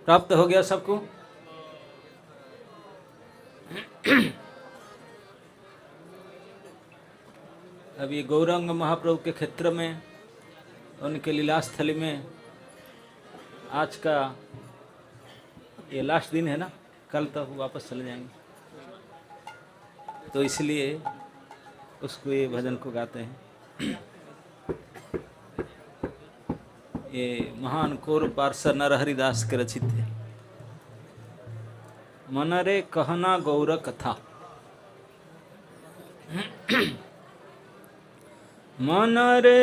प्राप्त हो गया सबको। अब ये गौरांग महाप्रभु के क्षेत्र में, उनके लीलास्थली में आज का ये लास्ट दिन है ना, कल तो वापस चले जाएंगे, तो इसलिए उसको ये भजन को गाते हैं। ये महान कौर पार्षद नरहरिदास के रचित है। मनरे कहना गौर कथा। मनरे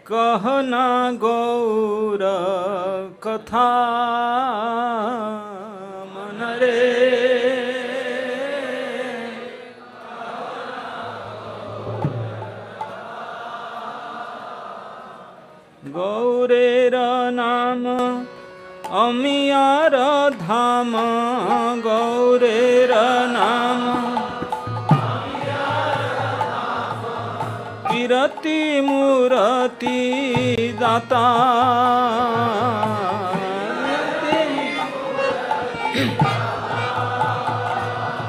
कहना गौर कथा, मनरे गौरेर नाम अमियार धाम, गौरेर नाम कीरति मूरति दाता।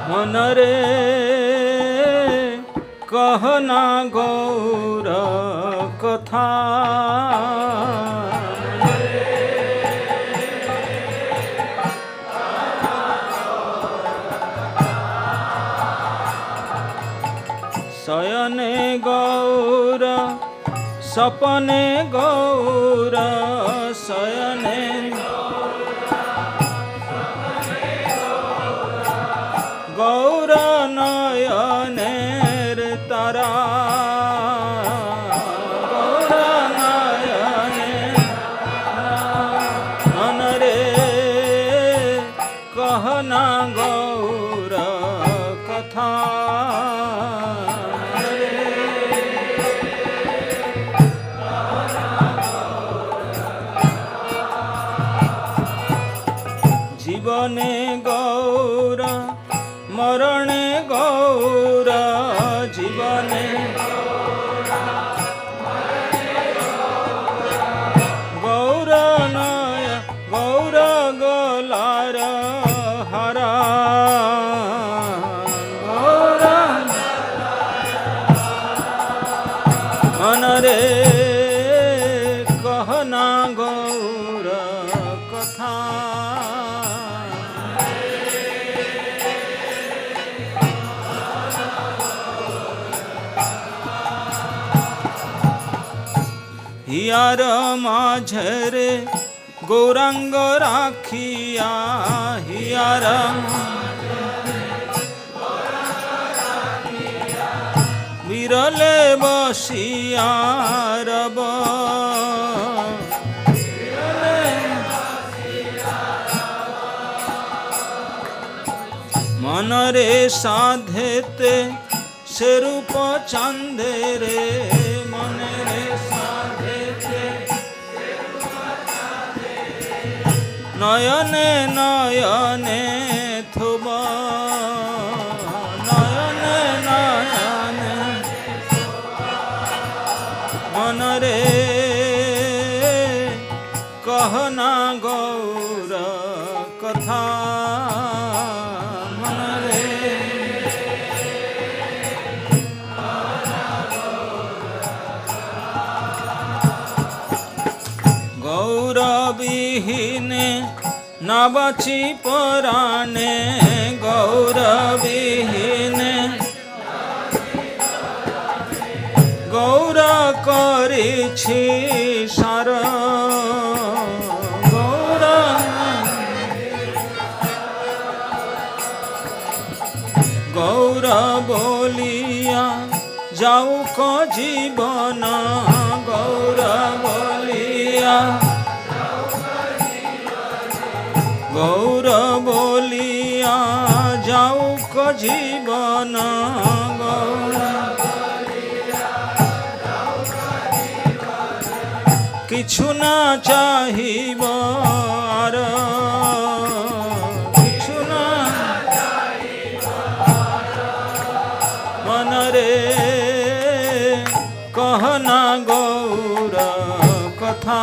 मनरे कहना गौर कथा, शयने गौर सपने गौर, शयने गौर नयनेर तारा, गौर नयने। मनरे कहना गौर कथा, जीवने गौर मरणे गौर, जीवने गौर नय गौर गलार हरा, गौर। मनरे कहना गौर कथा, हियार माझरे गौरांग राखिया, हियार बिरले बसिया रब, मनरे साधेते से रूप चांदे रे, मनरे साधेते नयने नयने थुब, नयने नयने। मनरे कहना गौर कथा, गौर विहीने ना बची पराने, गौर विहीने गौर करिछि सार, गौर गौर बोलिया जाऊ को जीवन, गौर बोलिया गौर बोलिया जाऊ को जीवन, गौर किछु ना चाहिब आर, किछु ना। मनरे कहना गौर कथा,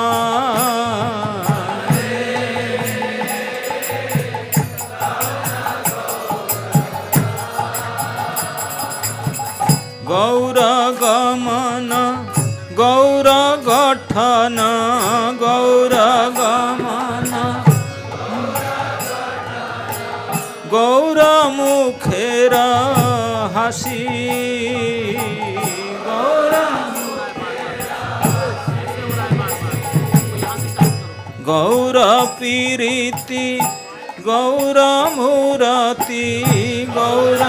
कथन गौर गमन गौर मुखेर हासी गौर पीरीति गौर मूरति गौर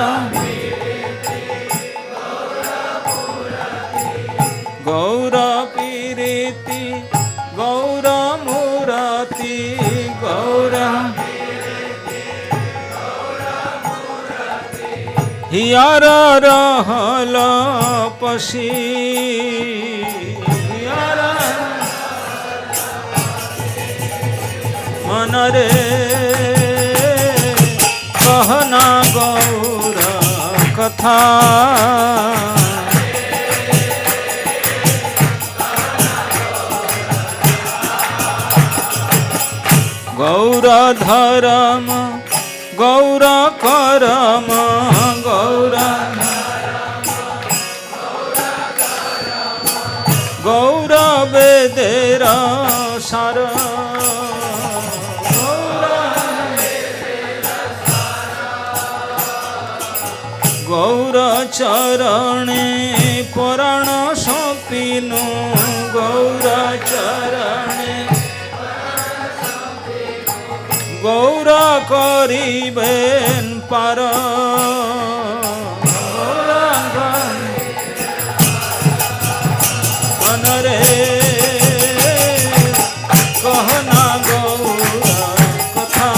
गौर पीरीति गौर मूरति गौर हियर रहल पसी मन रे कहना गौर कथा गौर धर्म गौर करम गौर गौर वेदेर सार गौर चरणे पुराण सौंपिनु गौर चरणे गौर करिबेन पार मन रे कहना गौर कथा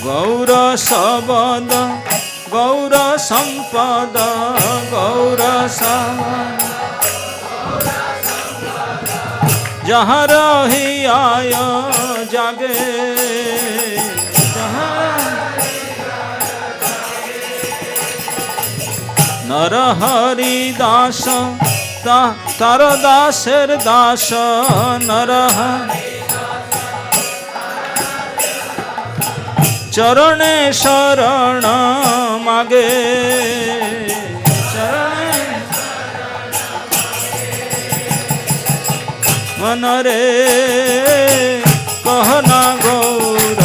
गौर शबद गौर संपद गौर जहाँ रही आय जागे नर हरि दास तार दासेर दास नर चरणे शरण मागे मन रे कहना गौर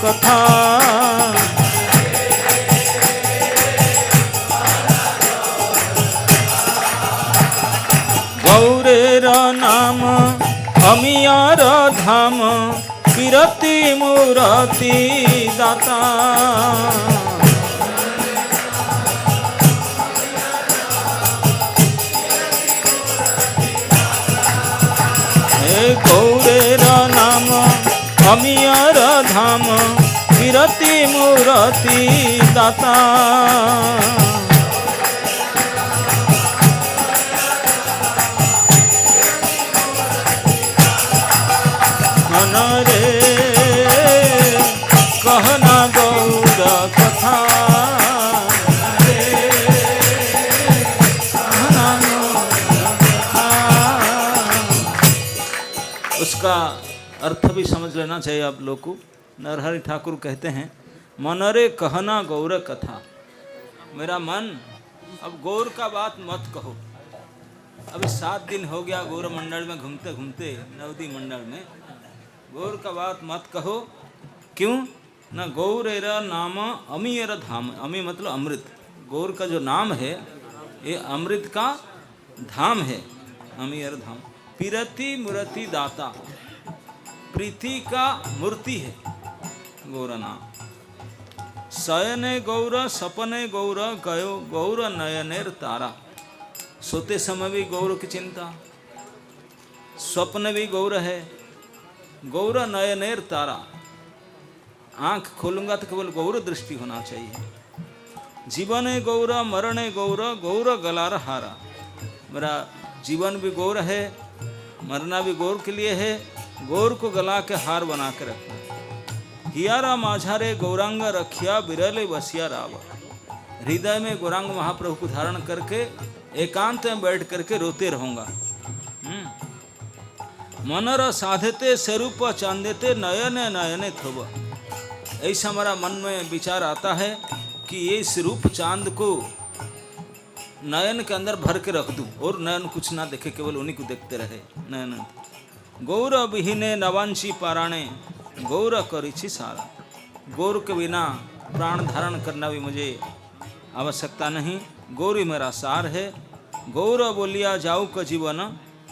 कथा गौरेर नाम अमियार धाम कीरति मूरति दाता गौरेर नाम अमियार धाम कीरति मूरति दाता मन रे कहना गौर कथा उसका अर्थ भी समझ लेना चाहिए आप लोग को। नरहरि ठाकुर कहते हैं मन रे कहना गौर कथा। मेरा मन अब गौर का बात मत कहो। अभी 7 दिन हो गया गौर मंडल में घूमते घूमते, नवदी मंडल में। गौर का बात मत कहो। क्यों न गौरेरा नाम अमीयर धाम। अमी मतलब अमृत। गौर का जो नाम है ये अमृत का धाम है, अमीयर धाम। पीरति मूर्ति दाता, प्रीति का मूर्ति है गौर नाम। शयने गौर सपने गौर गयो गौर नयनेर तारा। सोते समय भी गौर की चिंता, स्वप्न भी गौर है। गौर नयनेर तारा, आंख खोलूंगा तो केवल गौर दृष्टि होना चाहिए। जीवने गौर मरणे गौर गौर गलार हारा। मेरा जीवन भी गौर है, मरना भी गौर के लिए है। गौर को गला के हार बना के रखना। हियारा माझारे गौरांग रखिया बिरले बसिया रावा। हृदय में गौरांग महाप्रभु को धारण करके एकांत में बैठ करके रोते रहूंगा। मनर साधते स्वरूप चांदेते नयने नयने थोब। ऐसा हमारा मन में विचार आता है कि ये इस रूप चांद को नयन के अंदर भर के रख दूं और नयन कुछ ना देखे, केवल उन्हीं को देखते रहे नयन। गौर विहीने नवांशी पाराणे गौर करिछि सारा। गौर के बिना प्राण धारण करना भी मुझे आवश्यकता नहीं, गौर ही मेरा सार है। गौर बोलिया जाऊ का जीवन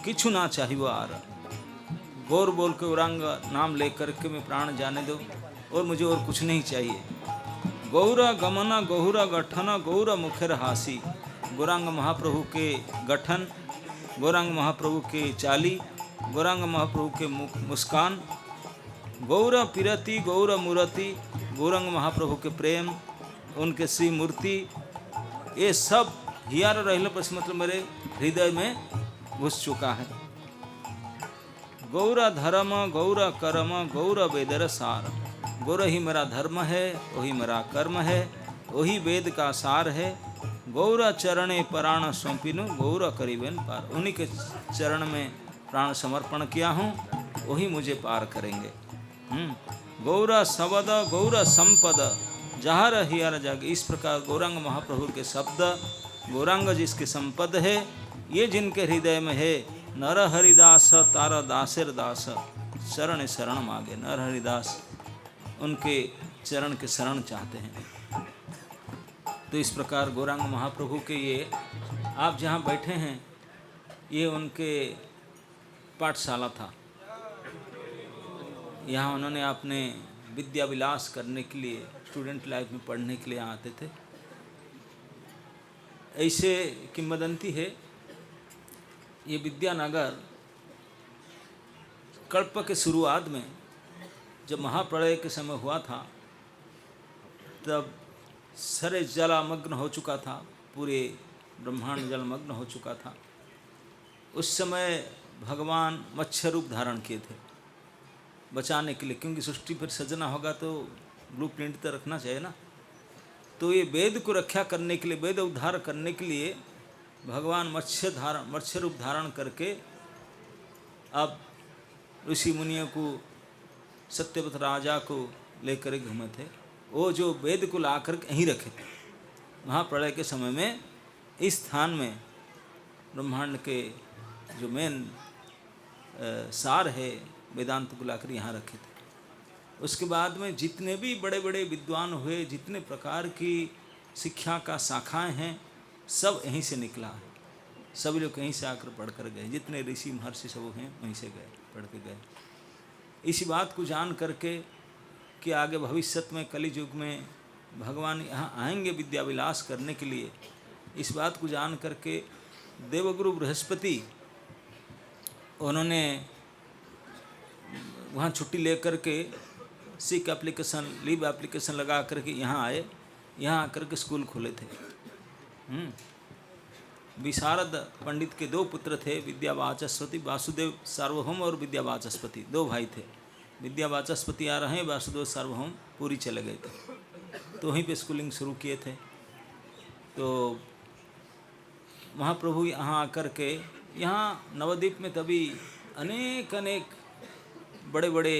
किछु ना चाहिए आर। गौर बोल के औरंग नाम लेकर के मैं प्राण जाने दो और मुझे और कुछ नहीं चाहिए। गौरा गमन गौरा गठन गौरा मुखेर हासी। गौरांग महाप्रभु के गठन, गौरांग महाप्रभु के चाली, गौरांग महाप्रभु के मुस्कान, गौरा पिरति गौरा मूर्ति, गौरांग महाप्रभु के प्रेम, उनके श्री मूर्ति, ये सब हियार रहने पर मतलब मेरे हृदय में घुस चुका है। गौरा धर्म गौरा कर्म गौरा वेदर सार। गौर ही मेरा धर्म है, वही मेरा कर्म है, वही वेद का सार है। गौरा चरणे प्राण सौंपिनु गौरा करीबन पार। उन्हीं के चरण में प्राण समर्पण किया हूँ, वही मुझे पार करेंगे। गौरा शब्द गौरा संपद जहाँ हियर जाग। इस प्रकार गौरांग महाप्रभु के शब्द, गौरांग जिसके संपद है, ये जिनके हृदय में है, नर हरिदास तारा दासेर दास शरण शरण मांगे। नर हरिदास उनके चरण के शरण चाहते हैं। तो इस प्रकार गौरांग महाप्रभु के ये आप जहाँ बैठे हैं, ये उनके पाठशाला था। यहाँ उन्होंने अपने विद्या विलास करने के लिए, स्टूडेंट लाइफ में पढ़ने के लिए आते थे। ऐसे किंवदंती है, ये विद्यानगर कल्प के शुरुआत में जब महाप्रलय के समय हुआ था, तब सारे जलमग्न हो चुका था, पूरे ब्रह्मांड जलमग्न हो चुका था। उस समय भगवान मत्स्य रूप धारण किए थे बचाने के लिए, क्योंकि सृष्टि पर सजना होगा तो ब्लूप्रिंट तो रखना चाहिए ना। तो ये वेद को रक्षा करने के लिए, वेद उद्धार करने के लिए भगवान मत्स्य रूप धारण करके अब ऋषि मुनियों को, सत्यव्रत राजा को लेकर घूमे थे। वो जो वेद को ला कर यहीं रखे थे। महाप्रलय के समय में इस स्थान में ब्रह्मांड के जो मेन सार है वेदांत को लाकर यहाँ रखे थे। उसके बाद में जितने भी बड़े बड़े विद्वान हुए, जितने प्रकार की शिक्षा का शाखाएं हैं, सब यहीं से निकला है। सभी लोग यहीं से आकर पढ़ कर गए। जितने ऋषि महर्षि सब हैं वहीं से गए, पढ़ के गए। इसी बात को जान करके कि आगे भविष्य में कलि युग में भगवान यहाँ आएंगे विद्या विलास करने के लिए, इस बात को जान करके देवगुरु बृहस्पति उन्होंने वहाँ छुट्टी लेकर के सिक एप्लीकेशन, लीव एप्लीकेशन लगा करके यहाँ आए। यहाँ आकर के स्कूल खोले थे। विशारद पंडित के दो पुत्र थे, विद्या वाचस्पति, वासुदेव सार्वभौम और विद्या वाचस्पति, दो भाई थे। विद्या वाचस्पति आ रहे हैं, वासुदेव सार्वभौम पूरी चले गए थे। तो वहीं पे स्कूलिंग शुरू किए थे। तो महाप्रभु यहाँ आकर के, यहाँ नवद्वीप में तभी अनेक बड़े बड़े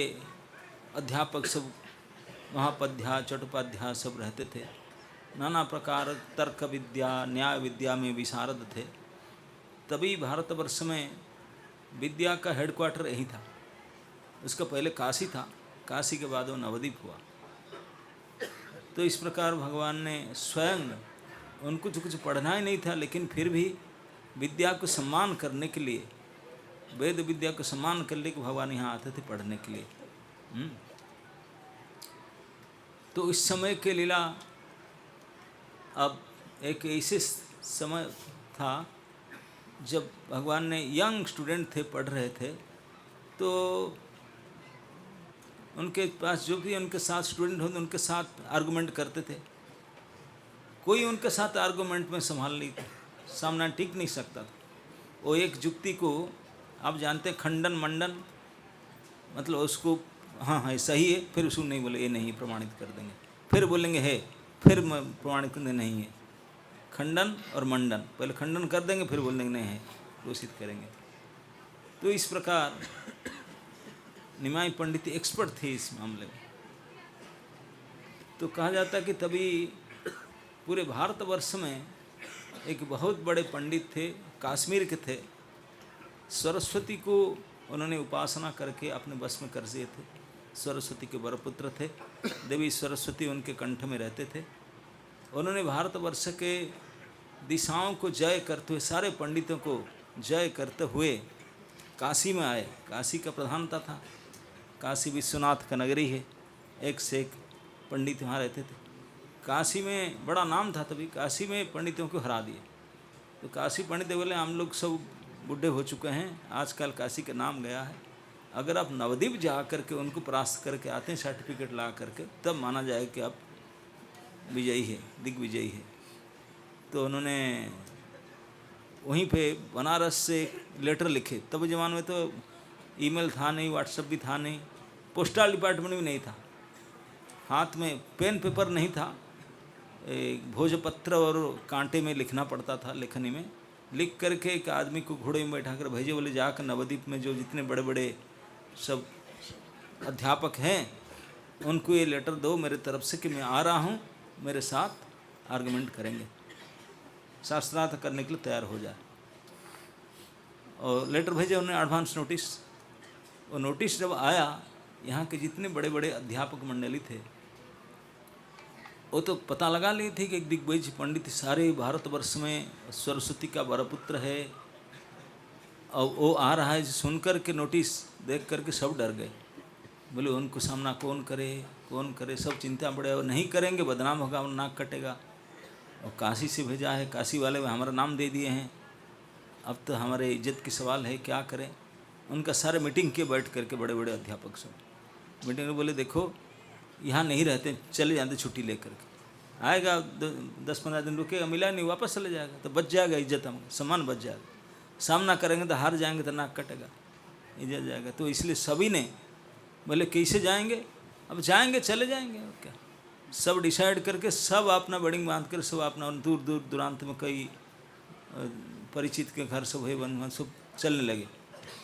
अध्यापक सब, महापध्याय चट्टोपाध्याय सब रहते थे। नाना प्रकार तर्क विद्या, न्याय विद्या में विशारद थे। तभी भारतवर्ष में विद्या का हेडक्वार्टर यही था। उसका पहले काशी था, काशी के बाद वो नवद्वीप हुआ। तो इस प्रकार भगवान ने स्वयं, उनको तो कुछ पढ़ना ही नहीं था, लेकिन फिर भी विद्या को सम्मान करने के लिए, वेद विद्या को सम्मान करने के भगवान यहाँ आते थे पढ़ने के लिए। तो इस समय के लीला, अब एक ऐसे समय था जब भगवान ने, यंग स्टूडेंट थे, पढ़ रहे थे, तो उनके पास जो भी उनके साथ स्टूडेंट होते उनके साथ आर्गुमेंट करते थे। कोई उनके साथ आर्गुमेंट में सामना टिक नहीं सकता था। वो एक जुक्ति को, आप जानते हैं, खंडन मंडन, मतलब उसको हाँ हाँ सही है, फिर उसको नहीं बोले ये नहीं, प्रमाणित कर देंगे, फिर बोलेंगे है, फिर प्रमाणित कर देंगे नहीं है। खंडन और मंडन, पहले खंडन कर देंगे फिर बोल देंगे नहीं है, घोषित करेंगे। तो इस प्रकार निमाई पंडित एक्सपर्ट थे इस मामले में। तो कहा जाता कि तभी पूरे भारतवर्ष में एक बहुत बड़े पंडित थे, कश्मीर के थे। सरस्वती को उन्होंने उपासना करके अपने बस में कर दिए थे। सरस्वती के वरपुत्र थे, देवी सरस्वती उनके कंठ में रहते थे। उन्होंने भारतवर्ष के दिशाओं को जय करते हुए, सारे पंडितों को जय करते हुए काशी में आए। काशी का प्रधानता था, काशी विश्वनाथ का नगरी है, एक से एक पंडित वहाँ रहते थे। काशी में बड़ा नाम था, तभी काशी में पंडितों को हरा दिए। तो काशी पंडित बोले हम लोग सब बूढ़े हो चुके हैं, आजकल काशी का नाम गया है, अगर आप नवद्वीप जा करके उनको परास्त करके आते हैं सर्टिफिकेट ला करके, तब माना जाए कि आप विजयी है, दिग्विजयी है। तो उन्होंने वहीं पे बनारस से लेटर लिखे। तब जमाने में तो ईमेल था नहीं, व्हाट्सएप भी था नहीं, पोस्टल डिपार्टमेंट भी नहीं था, हाथ में पेन पेपर नहीं था, भोजपत्र और कांटे में लिखना पड़ता था। लेखनी में लिख करके एक आदमी को घोड़े में बैठा कर भेजे, बोले जाकर नवद्वीप में जो जितने बड़े बड़े सब अध्यापक हैं उनको ये लेटर दो मेरे तरफ से कि मैं आ रहा हूँ, मेरे साथ आर्गुमेंट करेंगे, शास्त्रार्थ करने के लिए तैयार हो जाए। और लेटर भेजे उन्होंने, एडवांस नोटिस। वो नोटिस जब आया, यहाँ के जितने बड़े बड़े अध्यापक मंडली थे वो तो पता लगा ली थी कि एक दिग्विजय पंडित सारे भारतवर्ष में सरस्वती का वरपुत्र है और वो आ रहा है। सुन कर के नोटिस देख करके सब डर गए, बोले उनको सामना कौन करे, सब चिंता पड़े, और नहीं करेंगे बदनाम होगा, नाक कटेगा। और काशी से भेजा है, काशी वाले में हमारा नाम दे दिए हैं, अब तो हमारे इज्जत की सवाल है, क्या करें। उनका सारे मीटिंग किए बैठ करके, बड़े बड़े अध्यापक सब मीटिंग में बोले देखो यहाँ नहीं रहते, चले जाते छुट्टी लेकर के, आएगा 10-15 दिन रुकेगा, मिला नहीं वापस चले जाएगा, तो बच जाएगा इज्जत, हम सम्मान बच जाएगा। सामना करेंगे तो हार जाएंगे तो नाक कटेगा, इज्जत जाएगा। तो इसलिए सभी ने बोले कैसे जाएंगे, अब जाएंगे चले जाएंगे, और क्या। सब डिसाइड करके सब अपना बडिंग बांध कर सब अपना दूर दूर दूरांत में कई परिचित के घर सब है, बंधु सब चलने लगे।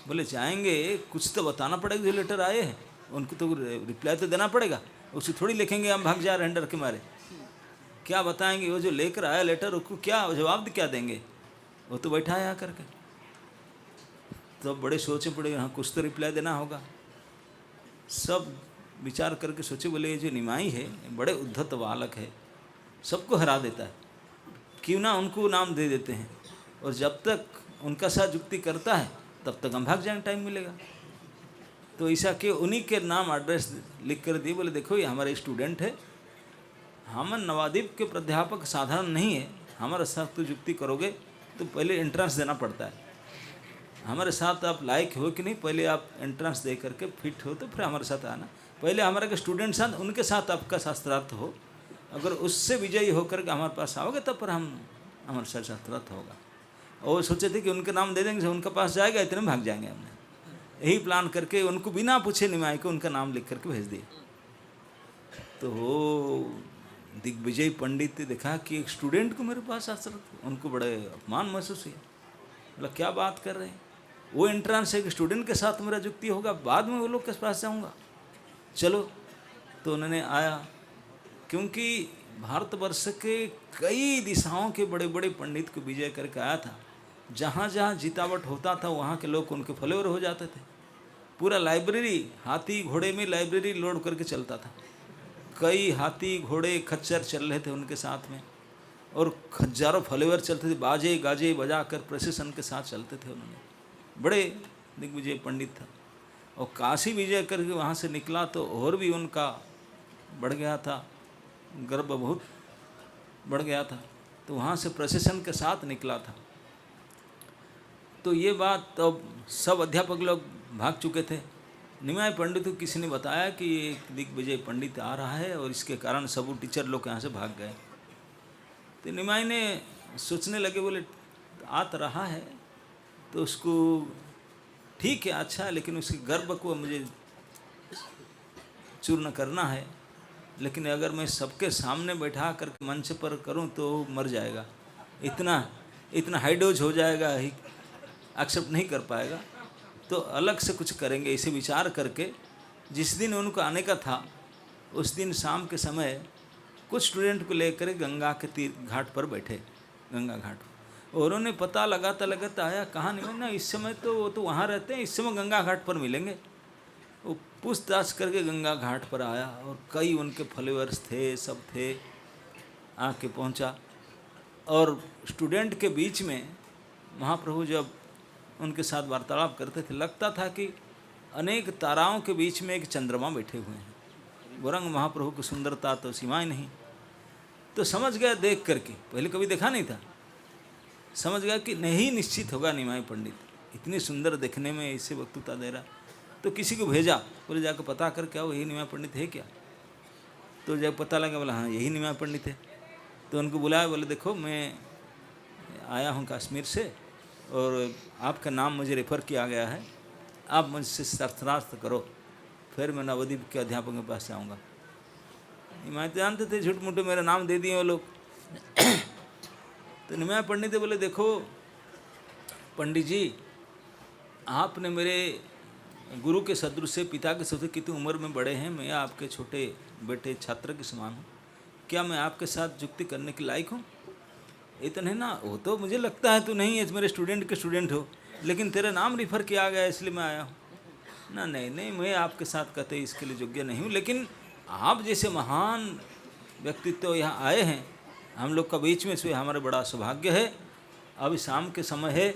बोले जाएंगे, कुछ तो बताना पड़ेगा, जो लेटर आए हैं उनको तो रिप्लाई तो देना पड़ेगा, उसे थोड़ी लिखेंगे हम भाग जा रहे हैं डर के मारे, क्या बताएंगे। वो जो लेकर आया लेटर उसको क्या जवाब क्या देंगे, वो तो बैठा है आकर के। तो बड़े सोचे पड़े, हाँ कुछ तो रिप्लाई देना होगा। सब विचार करके सोचे, बोले ये जो निमाई है बड़े उद्धत बालक है, सबको हरा देता है, क्यों ना उनको नाम दे देते हैं, और जब तक उनका साथ युक्ति करता है तब तक हम भाग जाएंगे, टाइम मिलेगा। तो ऐसा कि उन्हीं के नाम एड्रेस लिख कर दिए, बोले देखो ये हमारे स्टूडेंट है, हम नवद्वीप के प्राध्यापक साधारण नहीं है, हमारे साथ तो युक्ति करोगे तो पहले एंट्रेंस देना पड़ता है, हमारे साथ आप लायक हो कि नहीं, पहले आप एंट्रेंस दे करके फिट हो तो फिर हमारे साथ आना। पहले हमारे के स्टूडेंट साथ उनके साथ आपका शास्त्रार्थ हो, अगर उससे विजयी होकर के हमारे पास आओगे तब पर हमारे साथ शास्त्रार्थ होगा। और सोचे थे कि उनके नाम दे देंगे, उनके पास जाएगा, इतने में भाग जाएंगे। हमने यही प्लान करके उनको बिना पूछे निमाई को उनका नाम लिख करके भेज दिए। तो वो दिग्विजय पंडित ने देखा कि एक स्टूडेंट को मेरे पास शास्त्रार्थ, उनको बड़े अपमान महसूस हुआ। मतलब क्या बात कर रहे हैं, वो एंट्रांस है कि स्टूडेंट के साथ मेरा युक्ति होगा, बाद में वो लोग के पास जाऊँगा, चलो। तो उन्होंने आया, क्योंकि भारतवर्ष के कई दिशाओं के बड़े बड़े पंडित को विजय करके आया था। जहाँ जहाँ जितावट होता था वहाँ के लोग उनके फॉलोअर हो जाते थे। पूरा लाइब्रेरी, हाथी घोड़े में लाइब्रेरी लोड करके चलता था, कई हाथी घोड़े खच्चर चल रहे थे उनके साथ में, और हजारों फॉलोअर चलते थे, बाजे गाजे बजा कर प्रोसेसन के साथ चलते थे। उन्होंने बड़े दिग्विजय पंडित था। और काशी विजय करके वहाँ से निकला तो और भी उनका बढ़ गया था, गर्व बहुत बढ़ गया था। तो वहाँ से प्रोसेसन के साथ निकला था। तो ये बात तो सब अध्यापक लोग भाग चुके थे। निमाई पंडित को किसी ने बताया कि एक दिग्विजय पंडित आ रहा है और इसके कारण सब टीचर लोग यहाँ से भाग गए। तो निमाई ने सोचने लगे, बोले आ तो रहा है तो उसको ठीक है, अच्छा है, लेकिन उसके गर्व को मुझे चूर्ण करना है। लेकिन अगर मैं सबके सामने बैठा करके मंच पर करूं तो मर जाएगा, इतना हाई डोज हो जाएगा, एक्सेप्ट नहीं कर पाएगा। तो अलग से कुछ करेंगे, इसे विचार करके जिस दिन उनको आने का था उस दिन शाम के समय कुछ स्टूडेंट को लेकर गंगा के तीर घाट पर बैठे, गंगा घाट पर। और उन्होंने पता लगाता लगाता आया, कहाँ नहीं ना, इस समय तो वो तो वहाँ रहते हैं, इस समय गंगा घाट पर मिलेंगे। वो पूछताछ करके गंगा घाट पर आया और कई उनके फॉलोअर्स थे, सब थे, आके पहुँचा। और स्टूडेंट के बीच में महाप्रभु जब उनके साथ वार्तालाप करते थे, लगता था कि अनेक ताराओं के बीच में एक चंद्रमा बैठे हुए हैं। गौरांग महाप्रभु की सुंदरता तो सीमाएं नहीं। तो समझ गया देख करके, पहले कभी देखा नहीं था, समझ गया कि नहीं निश्चित होगा निमाई पंडित, इतनी सुंदर देखने में ऐसे वक्तृता दे रहा। तो किसी को भेजा, बोले जाकर पता करके आओ यही निमाई पंडित है क्या। तो जब पता लगा, बोला हाँ यही निमाई पंडित है। तो उनको बुलाया, बोले देखो मैं आया हूँ कश्मीर से और आपका नाम मुझे रेफ़र किया गया है, आप मुझसे शास्त्रार्थ करो, फिर मैं नवद्वीप के अध्यापक के पास जाऊँगा। मैं जानते थे झूठ मूठ मेरा नाम दे दिए वो लोग। तो निमाय पंडित बोले देखो पंडित जी, आपने मेरे गुरु के सदृश से, पिता के सदृश, कितनी उम्र में बड़े हैं, मैं आपके छोटे बेटे छात्र के समान हूँ, क्या मैं आपके साथ युक्ति करने के लायक हूँ? ये तो नहीं ना, वो तो मुझे लगता है तू नहीं है, मेरे स्टूडेंट के स्टूडेंट हो, लेकिन तेरा नाम रिफ़र किया गया इसलिए मैं आया हूँ ना। नहीं नहीं, मैं आपके साथ कहते इसके लिए योग्य नहीं हूँ, लेकिन आप जैसे महान व्यक्तित्व यहाँ आए हैं हम लोग का बीच में, इसलिए हमारा बड़ा सौभाग्य है। अभी शाम के समय है,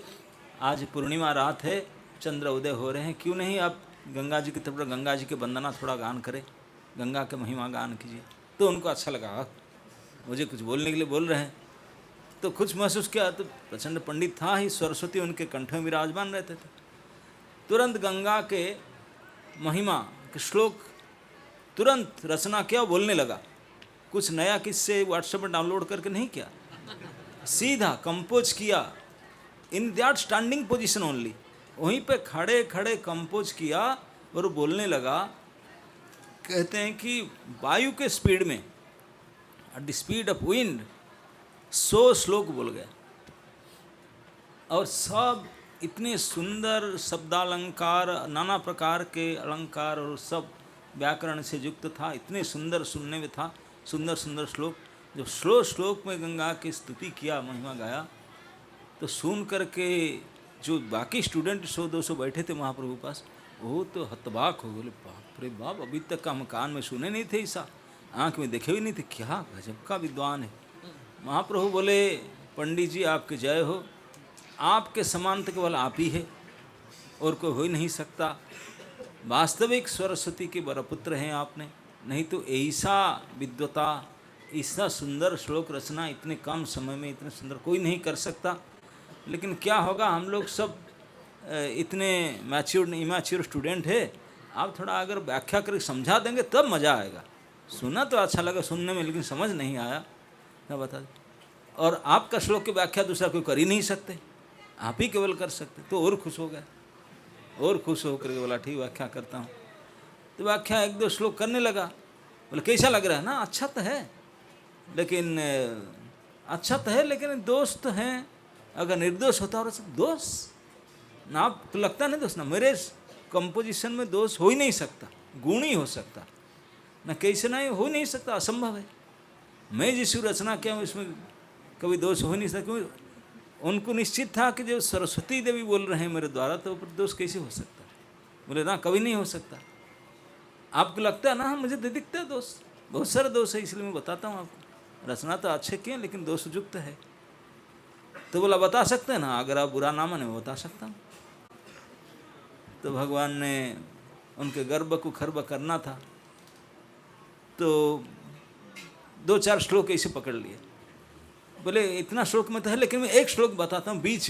आज पूर्णिमा रात है, चंद्र उदय हो रहे हैं, क्यों नहीं आप गंगा जी की तरफ, गंगा जी के वंदना थोड़ा गान करें, गंगा के महिमा गान कीजिए। तो उनको अच्छा लगा, मुझे कुछ बोलने के लिए बोल रहे हैं, तो कुछ महसूस किया। तो प्रचंड पंडित था ही, सरस्वती उनके कंठ में विराजमान रहते थे। तुरंत गंगा के महिमा के श्लोक तुरंत रचना किया, बोलने लगा। कुछ नया किससे व्हाट्सएप पर डाउनलोड करके नहीं किया, सीधा कंपोज किया, in that standing position only, वहीं पे खड़े खड़े कंपोज किया और बोलने लगा। कहते हैं कि वायु के स्पीड में, at the speed of wind, 100 श्लोक बोल गया। और सब इतने सुंदर शब्दालंकार, नाना प्रकार के अलंकार और सब व्याकरण से युक्त था, इतने सुंदर सुनने में था, सुंदर सुंदर श्लोक। जब श्लोक में गंगा की स्तुति किया, महिमा गाया, तो सुन करके जो बाकी स्टूडेंट 100-200 बैठे थे महाप्रभु पास, वो तो हतबाक हो गए। बाप रे बाप, अभी तक हम कान में सुने नहीं थे ऐसा, आँख में देखे भी नहीं थे, क्या गजब का विद्वान है। महाप्रभु बोले पंडित जी आपकी जय हो, आपके समान तो केवल आप ही है और कोई हो ही नहीं सकता। वास्तविक सरस्वती के वरपुत्र हैं आपने, नहीं तो ऐसा विद्वता, ऐसा सुंदर श्लोक रचना इतने कम समय में इतने सुंदर कोई नहीं कर सकता। लेकिन क्या होगा, हम लोग सब इतने मैच्योर इमैच्योर स्टूडेंट है, आप थोड़ा अगर व्याख्या करके समझा देंगे तब मज़ा आएगा। सुना तो अच्छा लगा सुनने में, लेकिन समझ नहीं आया, मैं बता दें। और आपका श्लोक की व्याख्या दूसरा कोई कर ही नहीं सकते, आप ही केवल कर सकते। तो और खुश हो गए, और खुश होकर के बोला ठीक व्याख्या करता हूँ। तो व्याख्या 1-2 श्लोक करने लगा। बोले कैसा लग रहा है ना, अच्छा तो है, लेकिन अच्छा तो है, लेकिन दोष तो हैं। अगर निर्दोष होता और दोष ना, आपको लगता नहीं दोष ना, मेरे कंपोजिशन में दोष हो ही नहीं सकता, गुण ही हो सकता ना, कैसे नहीं हो ही नहीं सकता, असंभव है। मैं जिस रचना किया हूँ इसमें कभी दोष हो ही नहीं सकता, क्योंकि उनको निश्चित था कि जो सरस्वती देवी बोल रहे हैं मेरे द्वारा, तो ऊपर दोष कैसे हो सकता। बोले ना कभी नहीं हो सकता। आपको लगता है ना, मुझे दिखता है दोष, बहुत सारे दोष है, इसलिए मैं बताता हूँ आपको। रचना तो अच्छे किए लेकिन दोषयुक्त है। तो बोला बता सकते हैं ना, अगर आप बुरा ना माने मैं बता सकता हूँ। तो भगवान ने उनके गर्भ को खर्ब करना था, तो 2-4 श्लोक ऐसे पकड़ लिए। बोले इतना श्लोक में तो है, लेकिन मैं एक श्लोक बताता हूँ बीच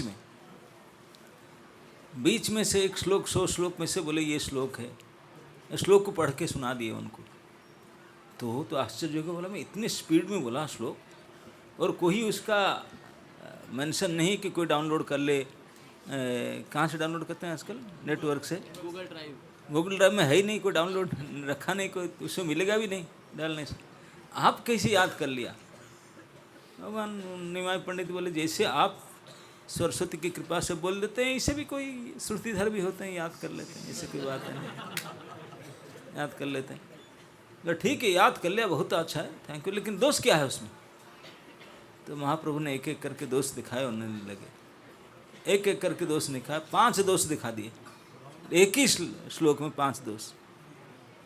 में से एक श्लोक, 100 श्लोक में से। बोले ये श्लोक है, श्लोक को पढ़ के सुना दिए उनको। तो आश्चर्य हो गया, बोला मैं इतनी स्पीड में बोला श्लोक, और कोई उसका मेंशन नहीं कि कोई डाउनलोड कर ले। कहाँ से डाउनलोड करते हैं आजकल, नेटवर्क से, गूगल ड्राइव में है ही नहीं, कोई डाउनलोड रखा नहीं, कोई उसमें मिलेगा भी नहीं डालने से। आप कैसे याद कर लिया? भगवान निमाय पंडित बोले जैसे आप सरस्वती की कृपा से बोल देते हैं, इसे भी कोई श्रुतिधर भी होते हैं, याद कर लेते हैं, ऐसे कोई बात है नहीं, याद कर लेते हैं। बोला ठीक है, याद कर लिया, बहुत अच्छा है, थैंक यू, लेकिन दोष क्या है उसमें? तो महाप्रभु ने एक एक करके दोष दिखाए, उन्होंने लगे एक एक करके दोष दिखाए, 5 दोष दिखा दिए एक ही श्लोक में, 5 दोष।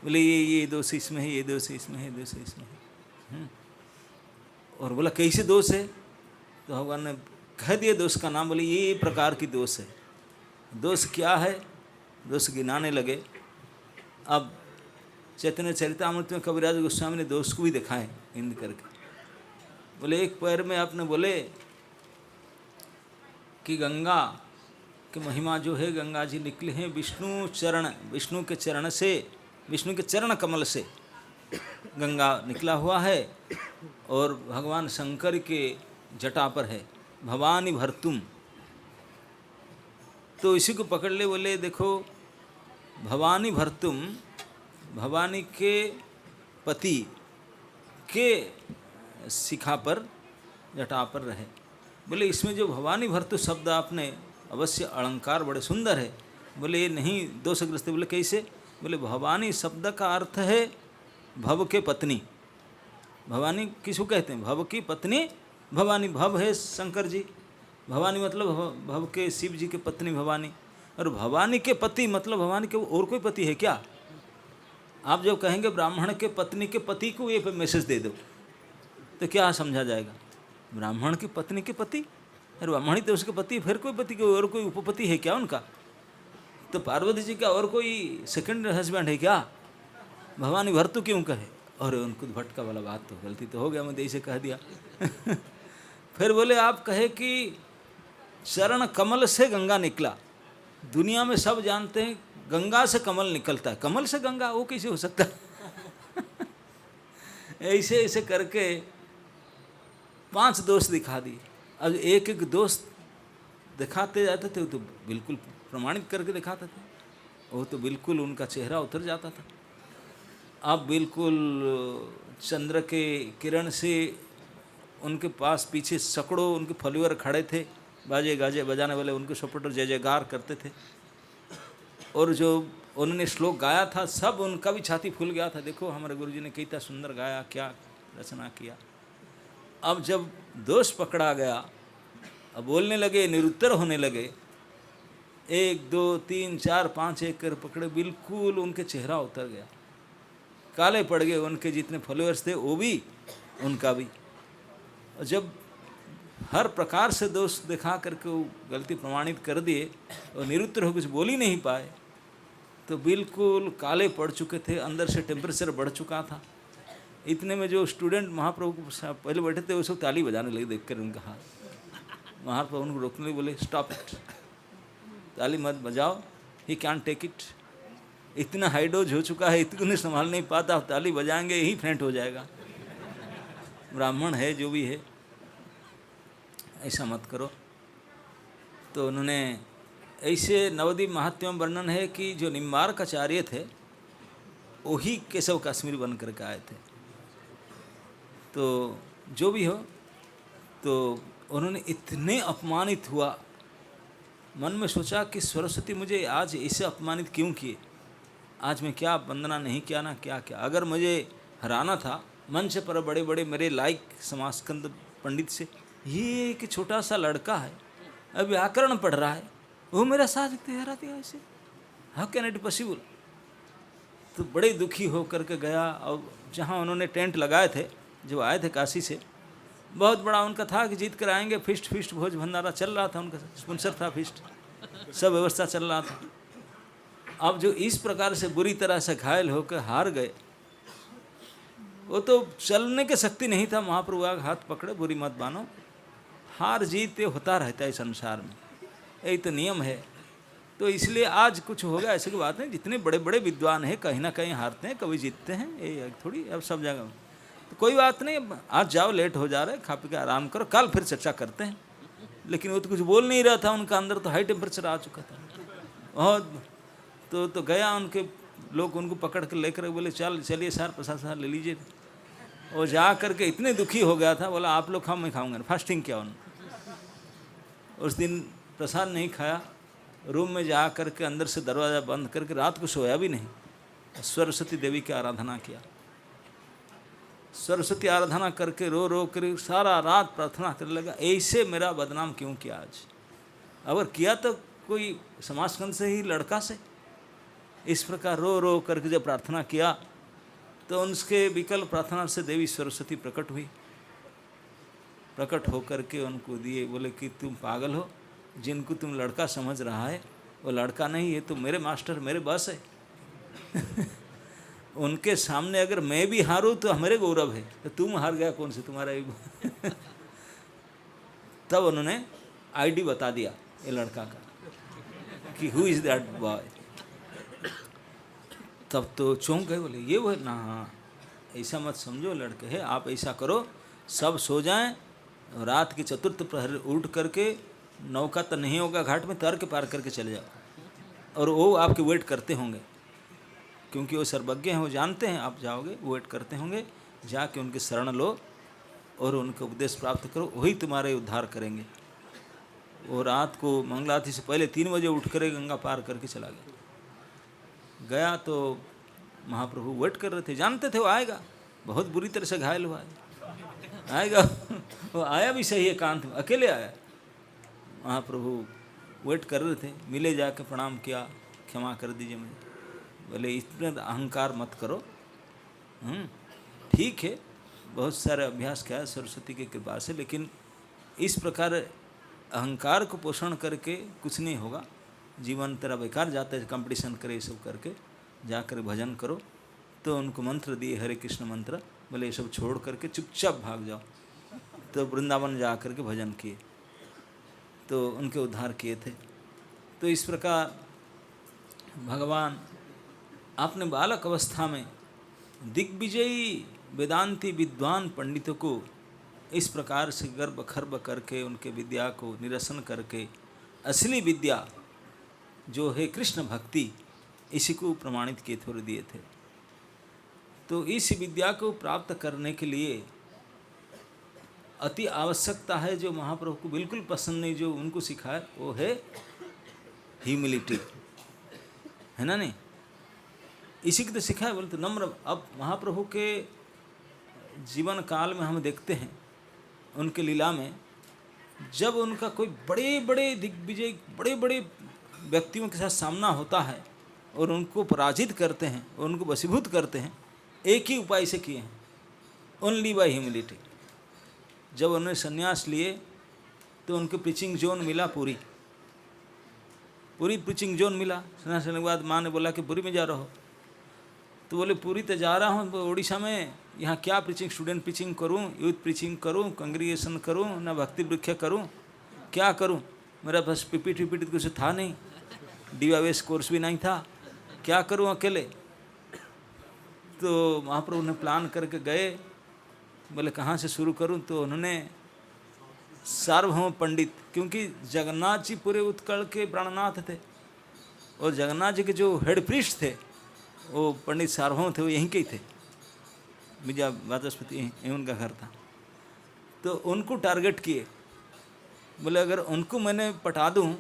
बोले ये दोष इसमें है, ये दोष इसमें है, ये दोष इसमें है। और बोला कैसे दोष है? तो भगवान ने कह दिए दोष का नाम, बोले ये प्रकार की दोष है। दोष क्या है? दोष गिनाने लगे। अब चैतन्य चरितामृत में कविराज गोस्वामी ने दोष को भी दिखाए हिंद करके। बोले एक पैर में आपने बोले कि गंगा की महिमा जो है, गंगा जी निकले हैं विष्णु के चरण से, विष्णु के चरण कमल से गंगा निकला हुआ है, और भगवान शंकर के जटा पर है, भवानी भर्तुम। तो इसी को पकड़ ले, बोले देखो भवानी भर्तुम, भवानी के पति के शिखा पर, जटा पर रहे। बोले इसमें जो भवानी भर्तु शब्द आपने, अवश्य अलंकार बड़े सुंदर है। बोले ये नहीं दोषग्रस्त। बोले कैसे? बोले भवानी शब्द का अर्थ है भव के पत्नी। भवानी किसको कहते हैं? भव की पत्नी भवानी। भव है शंकर जी, भवानी मतलब भव के शिव जी के पत्नी भवानी, और भवानी के पति मतलब भवानी के और कोई पति है क्या? आप जब कहेंगे ब्राह्मण के पत्नी के पति को ये मैसेज दे दो तो क्या समझा जाएगा? ब्राह्मण की पत्नी के पति, अरे ब्राह्मणी तो उसके पति, फिर कोई पति के और कोई उपपति है क्या उनका? तो पार्वती जी का और कोई सेकंड हस्बैंड है क्या? भवानी भर्तु क्यों कहे? और उनको भटका वाला बात तो गलती तो हो गया, मैं ऐसे कह दिया। फिर बोले आप कहे कि चरण कमल से गंगा निकला। दुनिया में सब जानते हैं गंगा से कमल निकलता है, कमल से गंगा वो कैसे हो सकता है? ऐसे ऐसे करके 5 दोष दिखा दिए। अब एक एक दोष दिखाते जाते थे, तो बिल्कुल प्रमाणित करके दिखाते थे, वो तो बिल्कुल उनका चेहरा उतर जाता था। अब बिल्कुल चंद्र के किरण से उनके पास पीछे सैकड़ों उनके फॉलोअर खड़े थे, बाजे गाजे बजाने वाले, उनके सपोर्टर जय जयकार करते थे। और जो उन्होंने श्लोक गाया था, सब उनका भी छाती फूल गया था, देखो हमारे गुरुजी ने कितना सुंदर गाया, क्या रचना किया। अब जब दोष पकड़ा गया, अब बोलने लगे, निरुत्तर होने लगे, 1 2 3 4 5 एक कर पकड़े, बिल्कुल उनके चेहरा उतर गया, काले पड़ गए। उनके जितने फॉलोअर्स थे वो भी, उनका भी। और जब हर प्रकार से दोष दिखा करके वो गलती प्रमाणित कर दिए और निरुत्तर हो कुछ बोल ही नहीं पाए, तो बिल्कुल काले पड़ चुके थे, अंदर से टेम्परेचर बढ़ चुका था। इतने में जो स्टूडेंट महाप्रभु को पहले बैठे थे वो सब ताली बजाने लगे देखकर उनका हाथ। महाप्रभु उनको रोकने लगे, बोले स्टॉप इट, ताली मत बजाओ, ही कैन टेक इट, इतना हाई डोज हो चुका है, इतने संभाल नहीं पाता, ताली बजाएंगे यही फेंट हो जाएगा। ब्राह्मण है जो भी है, ऐसा मत करो। तो उन्होंने ऐसे नवद्वीप महात्म्य वर्णन है कि जो निम्बार्क आचार्य थे वही केशव काश्मीर बन करके आए थे। तो जो भी हो, तो उन्होंने इतने अपमानित हुआ, मन में सोचा कि सरस्वती मुझे आज ऐसे अपमानित क्यों किए, आज मैं क्या वंदना नहीं किया ना, क्या क्या। अगर मुझे हराना था मंच पर बड़े बड़े मेरे लायक समाजकंद पंडित से, ये एक छोटा सा लड़का है, अब व्याकरण पढ़ रहा है, वो मेरा साथ हरा दिया ऐसे, हाउ कैन इट पॉसिबल। तो बड़े दुखी होकर के गया। और जहाँ उन्होंने टेंट लगाए थे, जब आए थे काशी से, बहुत बड़ा उनका था कि जीत कर आएंगे, फिस्ट भोज भंडारा चल रहा था, उनका स्पॉन्सर था फिस्ट, सब व्यवस्था चल रहा था। अब जो इस प्रकार से बुरी तरह से घायल होकर हार गए, वो तो चलने की शक्ति नहीं था। महाप्रभु आगे हाथ पकड़े, बुरी मत मानो, हार जीत होता रहता है संसार में, यही तो नियम है। तो इसलिए आज कुछ हो गया ऐसे की बात नहीं, जितने बड़े बड़े विद्वान हैं कहीं ना कहीं हारते हैं, कभी जीतते हैं, ये थोड़ी अब सब जगह। तो कोई बात नहीं, आज जाओ, लेट हो जा रहा है, खा पी के आराम करो, कल फिर चर्चा करते हैं। लेकिन वो तो कुछ बोल नहीं रहा था, उनका अंदर तो हाई टेम्परेचर आ चुका था बहुत। तो गया, उनके लोग उनको पकड़ कर लेकर बोले चलिए सर प्रसाद सर ले लीजिए। और जा करके इतने दुखी हो गया था, बोला आप लोग खाओ, मैं खाऊंगा। फास्टिंग किया उन्होंने उस दिन, प्रसाद नहीं खाया, रूम में जा करके अंदर से दरवाज़ा बंद करके रात को सोया भी नहीं, सरस्वती देवी की आराधना किया। सरस्वती आराधना करके रो रो कर सारा रात प्रार्थना करने लगा, ऐसे मेरा बदनाम क्यों किया आज? अगर किया तो कोई समाजखंड से ही, लड़का से। इस प्रकार रो रो करके जब प्रार्थना किया तो उनके विकल्प प्रार्थना से देवी सरस्वती प्रकट हुई। प्रकट होकर के उनको दिए, बोले कि तुम पागल हो, जिनको तुम लड़का समझ रहा है वो लड़का नहीं है, तो मेरे मास्टर, मेरे बॉस है। उनके सामने अगर मैं भी हारूं तो हमारे गौरव है, तो तुम हार गया कौन से, तुम्हारा तब उन्होंने आईडी बता दिया ये लड़का का कि हु इज दैट बॉय। तब तो चौंक गए, बोले ये वो ना, हाँ ऐसा मत समझो, लड़के हैं। आप ऐसा करो, सब सो जाएं, रात के चतुर्थ प्रहर उठ करके, नौका तो नहीं होगा घाट में, तैर के पार करके चले जाओ, और वो आपके वेट करते होंगे, क्योंकि वो सर्वज्ञ हैं, वो जानते हैं आप जाओगे, वेट करते होंगे। जाके उनके शरण लो और उनका उपदेश प्राप्त करो, वही तुम्हारे उद्धार करेंगे। वो रात को मंगलारती से पहले 3 बजे उठ कर गंगा पार करके चला गया तो महाप्रभु वेट कर रहे थे, जानते थे वो आएगा, बहुत बुरी तरह से घायल हुआ है, आएगा। वो आया भी सही एकांत में, अकेले आया। महाप्रभु वेट कर रहे थे, मिले, जाके प्रणाम किया, क्षमा कर दीजिए मुझे। बोले इतने अहंकार मत करो, ठीक है, बहुत सारे अभ्यास किया सरस्वती की कृपा से, लेकिन इस प्रकार अहंकार को पोषण करके कुछ नहीं होगा, जीवन तेरा बेकार जाता है, कंपटीशन करे ये सब करके, जाकर भजन करो। तो उनको मंत्र दिए, हरे कृष्ण मंत्र, बोले ये सब छोड़ करके चुपचाप भाग जाओ। तो वृंदावन जा कर के भजन किए, तो उनके उद्धार किए थे। तो इस प्रकार भगवान अपने बालक अवस्था में दिग्विजयी वेदांती विद्वान पंडितों को इस प्रकार से गर्भ खर्ब करके उनके विद्या को निरसन करके असली विद्या जो है कृष्ण भक्ति, इसी को प्रमाणित किए थे और दिए थे। तो इस विद्या को प्राप्त करने के लिए अति आवश्यकता है, जो महाप्रभु को बिल्कुल पसंद नहीं, जो उनको सिखाया वो है ह्यूमिलिटी, है ना? नहीं, इसी की तो सिखाया, बोलते नम्र। अब महाप्रभु के जीवन काल में हम देखते हैं, उनके लीला में, जब उनका कोई बड़े बड़े दिग्विजय, बड़े बड़े व्यक्तियों के साथ सामना होता है और उनको पराजित करते हैं, उनको वशीभूत करते हैं, एक ही उपाय से किए हैं, ओनली बाय ह्यूमिलिटी। जब उन्होंने संन्यास लिए तो उनको प्रीचिंग जोन मिला, पूरी प्रीचिंग जोन मिला। संन्यास लेने के बाद माँ ने बोला कि पुरी में जा रहा हो, तो बोले पुरी तो जा रहा हूँ, उड़ीसा में, यहाँ क्या प्रीचिंग, स्टूडेंट प्रीचिंग करूँ, यूथ प्रीचिंग करूँ, कांग्रीगेशन करूँ, ना भक्ति वृक्ष करूँ, क्या करूँ? मेरा बस पीपीटी कुछ था नहीं, DYS कोर्स भी नहीं था, क्या करूँ अकेले? तो महाप्रभु ने प्लान करके गए, बोले कहाँ से शुरू करूँ? तो उन्होंने सार्वभौम पंडित, क्योंकि जगन्नाथ जी पूरे उत्कल के प्राणनाथ थे, और जगन्नाथ जी के जो हेड प्रीस्ट थे वो पंडित सार्वभौम थे, वो यहीं के ही थे, विजय वाचस्पति यहीं उनका घर था। तो उनको टारगेट किए, बोले अगर उनको मैंने पटा दूं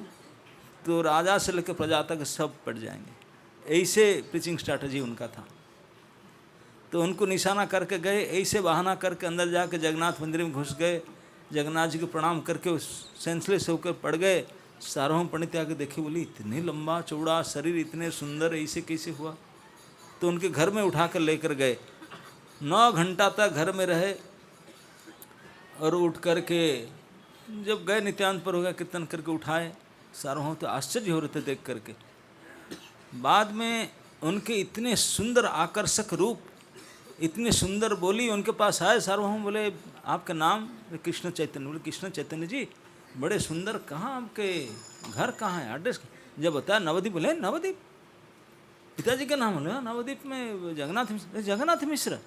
तो राजा से लेकर प्रजा तक सब पट जाएंगे। ऐसे प्रीचिंग स्ट्रैटेजी उनका था। तो उनको निशाना करके गए, ऐसे बहाना करके अंदर जाके जगन्नाथ मंदिर में घुस गए, जगन्नाथ जी को प्रणाम करके सेंसलेस होकर पड़ गए। सार्वभौम पंडित आके देखे, बोली इतने लंबा चौड़ा शरीर, इतने सुंदर, ऐसे कैसे हुआ? तो उनके घर में उठा कर लेकर गए, 9 घंटा तक घर में रहे, और उठ करके जब गए नित्यानंद पर हो गया, कीर्तन करके उठाए। सार्वभौम तो आश्चर्य हो रहे थे देख करके। बाद में उनके इतने सुंदर आकर्षक रूप, इतने सुंदर बोली उनके पास आए। सार्वभौम बोले आपका नाम? कृष्ण चैतन्य। बोले कृष्ण चैतन्य जी, बड़े सुंदर, कहाँ आपके घर कहाँ है, एड्रेस? जब बताया नवद्वीप। बोले नवद्वीप, पिताजी का नाम? बोले नवद्वीप में जगन्नाथ मिश्र। जगन्नाथ मिश्र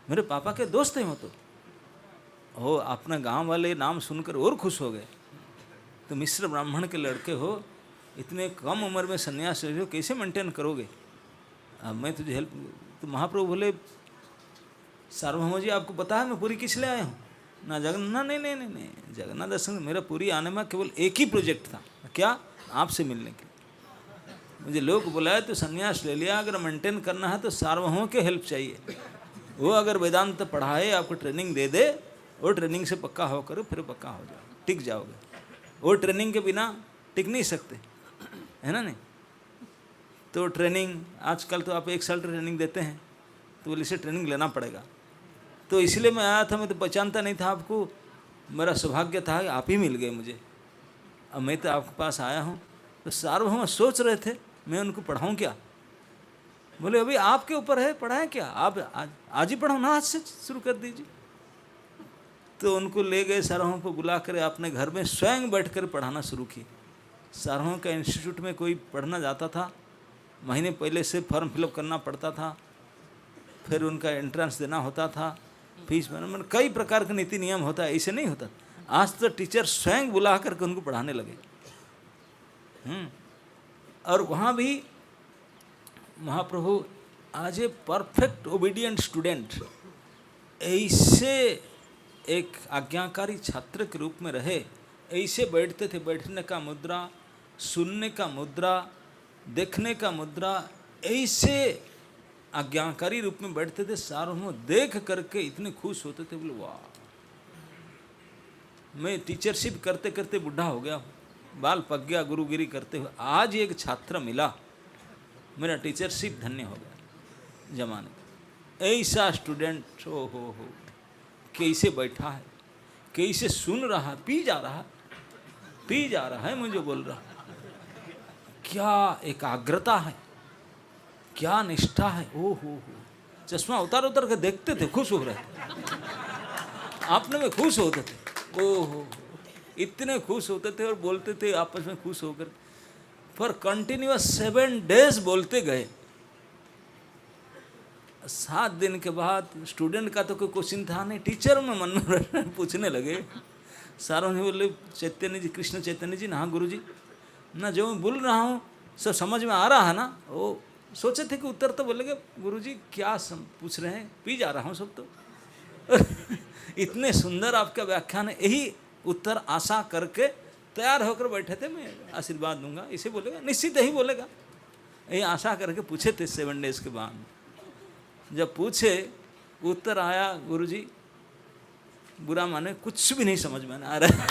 मेरे पापा के दोस्त हैं वो। तो हो, अपना गांव वाले नाम सुनकर और खुश हो गए। तो मिश्र ब्राह्मण के लड़के हो, इतने कम उम्र में संन्यास ले हो, कैसे मेंटेन करोगे? अब मैं तुझे हेल्प। तो महाप्रभु बोले सार्वभौम जी आपको पता है मैं पूरी किस लिए आया हूँ? ना जगन्नाथ, नहीं, जगन्नाथ दर्शन मेरा पूरी आने में केवल एक ही प्रोजेक्ट था, क्या? आपसे मिलने के। मुझे लोग बुलाए तो संन्यास ले लिया, अगर मेंटेन करना है तो सार्वभौम के हेल्प चाहिए। वो अगर वेदांत पढ़ाए, आपको ट्रेनिंग दे दे, वो ट्रेनिंग से पक्का होकर फिर पक्का हो जाओ, टिक जाओगे। वो ट्रेनिंग के बिना टिक नहीं सकते, है ना नहीं? तो ट्रेनिंग आजकल तो आप 1 साल ट्रेनिंग देते हैं, तो बोले इसे ट्रेनिंग लेना पड़ेगा। तो इसलिए मैं आया था, मैं तो पहचानता नहीं था आपको, मेरा सौभाग्य था कि आप ही मिल गए मुझे। अब मैं तो आपके पास आया हूँ, तो सार्वभौम सोच रहे थे मैं उनको पढ़ाऊँ क्या। बोले अभी आपके ऊपर है, पढ़ाएं क्या, आप आज ही पढ़ाओ ना, आज से शुरू कर दीजिए। तो उनको ले गए, सार्वभौम को बुला कर अपने घर में स्वयं बैठकर पढ़ाना शुरू किए। सार्वभौम का इंस्टीट्यूट में कोई पढ़ना जाता था, महीने पहले से फॉर्म फिलअप करना पड़ता था, फिर उनका एंट्रेंस देना होता था, फीस भरना, कई प्रकार का नीति नियम होता है, ऐसे नहीं होता। आज तो टीचर स्वयं बुला करके उनको पढ़ाने लगे। और वहाँ भी महाप्रभु आज ए परफेक्ट ओबीडियंट स्टूडेंट, ऐसे एक आज्ञाकारी छात्र के रूप में रहे, ऐसे बैठते थे, बैठने का मुद्रा, सुनने का मुद्रा, देखने का मुद्रा, ऐसे आज्ञाकारी रूप में बैठते थे। सार्वभौम देख करके इतने खुश होते थे, बोले वाह, मैं टीचरशिप करते करते बुढ़ा हो गया, बाल पक गया गुरुगिरी करते हुए, आज एक छात्र मिला, मेरा टीचरशिप धन्य हो गया जमाने का। ऐसा स्टूडेंट हो कैसे बैठा है, कैसे सुन रहा है, पी जा रहा है मुझे बोल रहा, क्या एकाग्रता है, क्या निष्ठा है। हो चश्मा उतार के देखते थे, खुश हो रहे थे, आपने में खुश होते थे, ओहो इतने खुश होते थे और बोलते थे आपस में खुश होकर। पर कंटिन्यूअस 7 डेज बोलते गए। 7 दिन के बाद स्टूडेंट का तो कोई क्वेश्चन था नहीं, टीचर में मन में पूछने लगे। सारों ने बोले चैतन्य जी, कृष्ण चैतन्य जी, ना गुरु जी, ना जो मैं बोल रहा हूँ सब समझ में आ रहा है ना। वो सोचे थे कि उत्तर तो बोलेंगे, गुरु जी क्या पूछ रहे हैं, पी जा रहा हूँ सब तो। इतने सुंदर आपका व्याख्यान है, यही उत्तर आशा करके तैयार होकर बैठे थे, मैं आशीर्वाद दूंगा, इसे बोलेगा, निश्चित यही बोलेगा, यही आशा करके पूछे थे 7 डेज के बाद। जब पूछे उत्तर आया, गुरुजी बुरा माने कुछ भी नहीं समझ में आ रहा।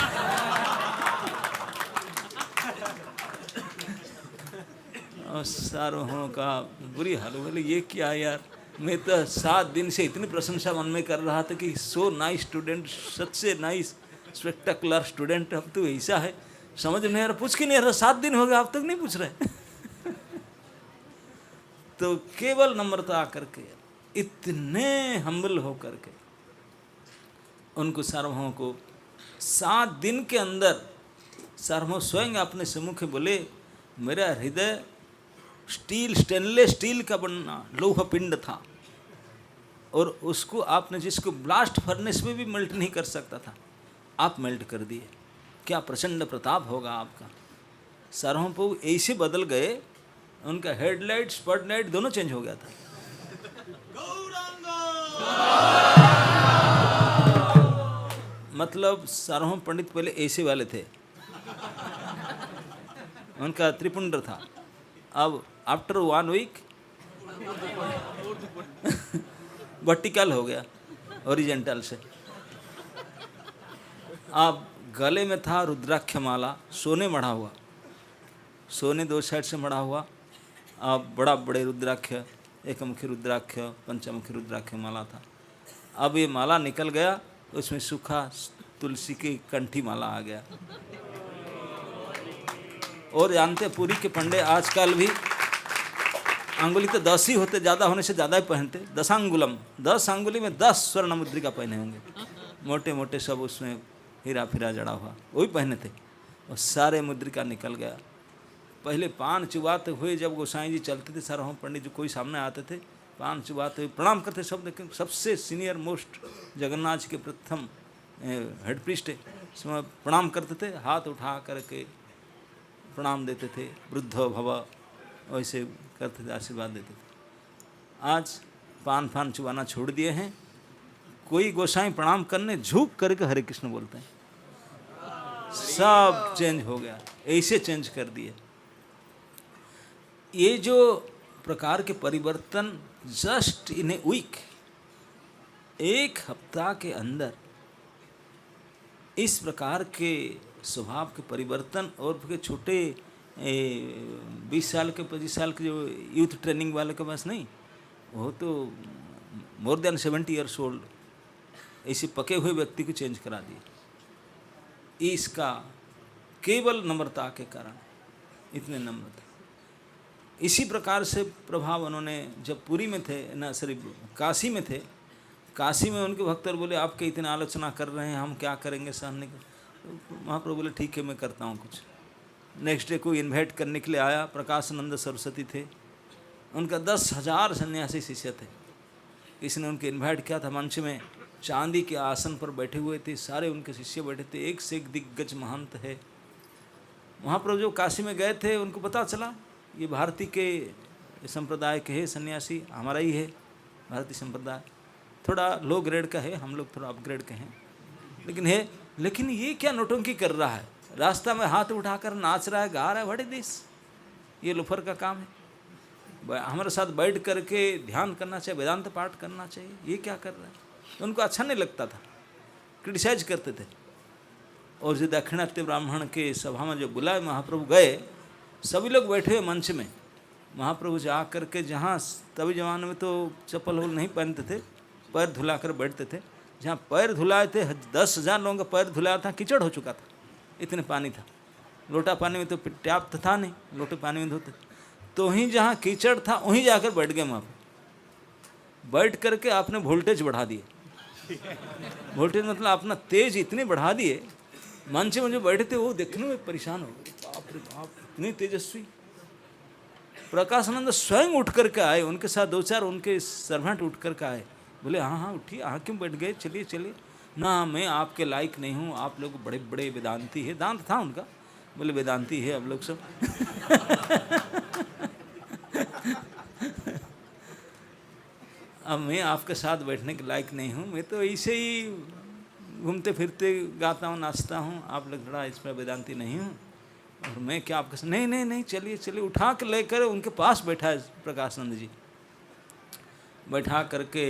और सार्वभौम का बुरी हाल, बोले ये क्या यार, मैं तो 7 दिन से इतनी प्रशंसा मन में कर रहा था कि सो नाइस स्टूडेंट, सच से नाइस स्पेक्टेकुलर स्टूडेंट, अब तो ऐसा है समझ नहीं आ रहा, पूछ के नहीं आ रहा, 7 दिन हो गए आप तक नहीं पूछ रहे। तो केवल नम्रता आकर के, इतने हम्बल होकर के उनको सार्वभौम को 7 दिन के अंदर सार्वभौम स्वयं अपने सम्मुख बोले, मेरा हृदय स्टेनलेस स्टील का बनना लोह पिंड था, और उसको आपने जिसको ब्लास्ट फर्नेस में भी मेल्ट नहीं कर सकता था, आप मेल्ट कर दिए, क्या प्रचंड प्रताप होगा आपका। सार्वभौम प्रभु ऐसे बदल गए, उनका हेडलाइट स्पॉटलाइट दोनों चेंज हो गया था। मतलब सार्वभौम पंडित पहले ऐसे वाले थे, उनका त्रिपुंड था, अब आफ्टर 1 वीक वर्टिकल हो गया ओरिजेंटल से। अब गले में था रुद्राक्ष माला, सोने मढ़ा हुआ, सोने 2 साइड से मढ़ा हुआ, अब बड़ा बड़े रुद्राक्ष, एकमुखी रुद्राक्ष, पंचमुखी रुद्राक्ष माला था। अब ये माला निकल गया, उसमें सूखा तुलसी की कंठी माला आ गया। और जानते पूरी के पंडे आजकल भी अंगुली तो 10 ही होते, ज़्यादा होने से ज़्यादा ही पहनते, 10 अंगुलम, 10 अंगुली में 10 स्वर्ण मुद्रिका पहने होंगे, मोटे मोटे सब उसमें हीरा फिरा जड़ा हुआ, वही पहने थे। और सारे मुद्रिका निकल गया। पहले पान चुबाते हुए जब गोसाई जी चलते थे, सार्वभौम पंडित जी कोई सामने आते थे, पान चुबाते हुए प्रणाम करते सब। लेकिन सबसे सीनियर मोस्ट जगन्नाथ जी के प्रथम हेड प्रीस्ट है, समय प्रणाम करते थे, हाथ उठा करके प्रणाम देते थे, वृद्धो भव, वैसे करते थे, आशीर्वाद देते थे। आज पान फान चुबाना छोड़ दिए हैं, कोई गोसाई प्रणाम करने झुक करके हरे कृष्ण बोलते हैं, सब चेंज हो गया, ऐसे चेंज कर दिए। ये जो प्रकार के परिवर्तन जस्ट इन ए वीक, एक हफ्ता के अंदर इस प्रकार के स्वभाव के परिवर्तन, और फिर छोटे 20 साल के 25 साल के जो यूथ ट्रेनिंग वाले के पास नहीं, वो तो मोर देन 70 ईयर्स ओल्ड ऐसे पके हुए व्यक्ति को चेंज करा दिए। इसका केवल नम्रता के कारण, इतने नम्र थे। इसी प्रकार से प्रभाव उन्होंने जब पुरी में थे, ना सॉरी काशी में थे, काशी में उनके भक्त बोले आपके इतने आलोचना कर रहे हैं, हम क्या करेंगे सहने के। तो महाप्रभु बोले ठीक है मैं करता हूँ कुछ। नेक्स्ट डे कोई इन्वाइट करने के लिए आया, प्रकाशानंद सरस्वती थे, उनका 10,000 सन्यासी शिष्य थे। किसी ने उनके इन्वाइट किया था, मंच में चांदी के आसन पर बैठे हुए थे, सारे उनके शिष्य बैठे थे, एक से एक दिग्गज महंत है। महाप्रभु जो काशी में गए थे उनको पता चला ये भारतीय के संप्रदाय के है सन्यासी, हमारा ही है भारतीय संप्रदाय, थोड़ा लो ग्रेड का है, हम लोग थोड़ा अपग्रेड के हैं, लेकिन है। लेकिन ये क्या नौटंकी कर रहा है, रास्ता में हाथ उठाकर नाच रहा है, गा रहा है, बड़े देश, ये लोफर का काम है। हमारे साथ बैठ करके ध्यान करना चाहिए, वेदांत पाठ करना चाहिए, ये क्या कर रहा है। उनको अच्छा नहीं लगता था, क्रिटिसाइज करते थे। और जो दाक्षिणात्य ब्राह्मण के सभा में जो बुलाए महाप्रभु गए, सभी लोग बैठे हुए मंच में, महाप्रभु जा कर के जहाँ तभी जमाने में तो चप्पल होल नहीं पहनते थे, पैर धुला कर बैठते थे, जहाँ पैर धुलाए थे 10,000 लोगों का पैर धुलाया था, कीचड़ हो चुका था, इतने पानी था। लोटा पानी में तो पर्याप्त था नहीं, लोटे पानी में धोते, तो वहीं जहाँ कीचड़ था वहीं जाकर बैठ गए वहाँ पर। बैठ करके आपने वोल्टेज बढ़ा दिए, वोल्टेज मतलब अपना तेज इतने बढ़ा दिए, मंच में जो बैठे थे वो देखने में परेशान हो गए, बाप रे बाप इतनी तेजस्वी। प्रकाशानंद स्वयं उठ करके आए, उनके साथ 2-4 उनके सर्वेंट उठ करके आए, बोले हाँ हाँ उठिए, हाँ क्यों बैठ गए, चलिए चलिए। ना मैं आपके लायक नहीं हूँ, आप लोग बड़े बड़े वेदांती है, दांत था उनका, बोले वेदांती है आप लोग सब। अब मैं आपके साथ बैठने के लायक नहीं हूँ, मैं तो ऐसे ही घूमते फिरते गाता हूँ नाचता हूँ, आप लोग बड़ा इस पर वेदांती नहीं हूँ, और मैं क्या आपके साथ, नहीं नहीं नहीं चलिए चलिए। उठा के लेकर उनके पास बैठा है प्रकाशानंद जी, बैठा करके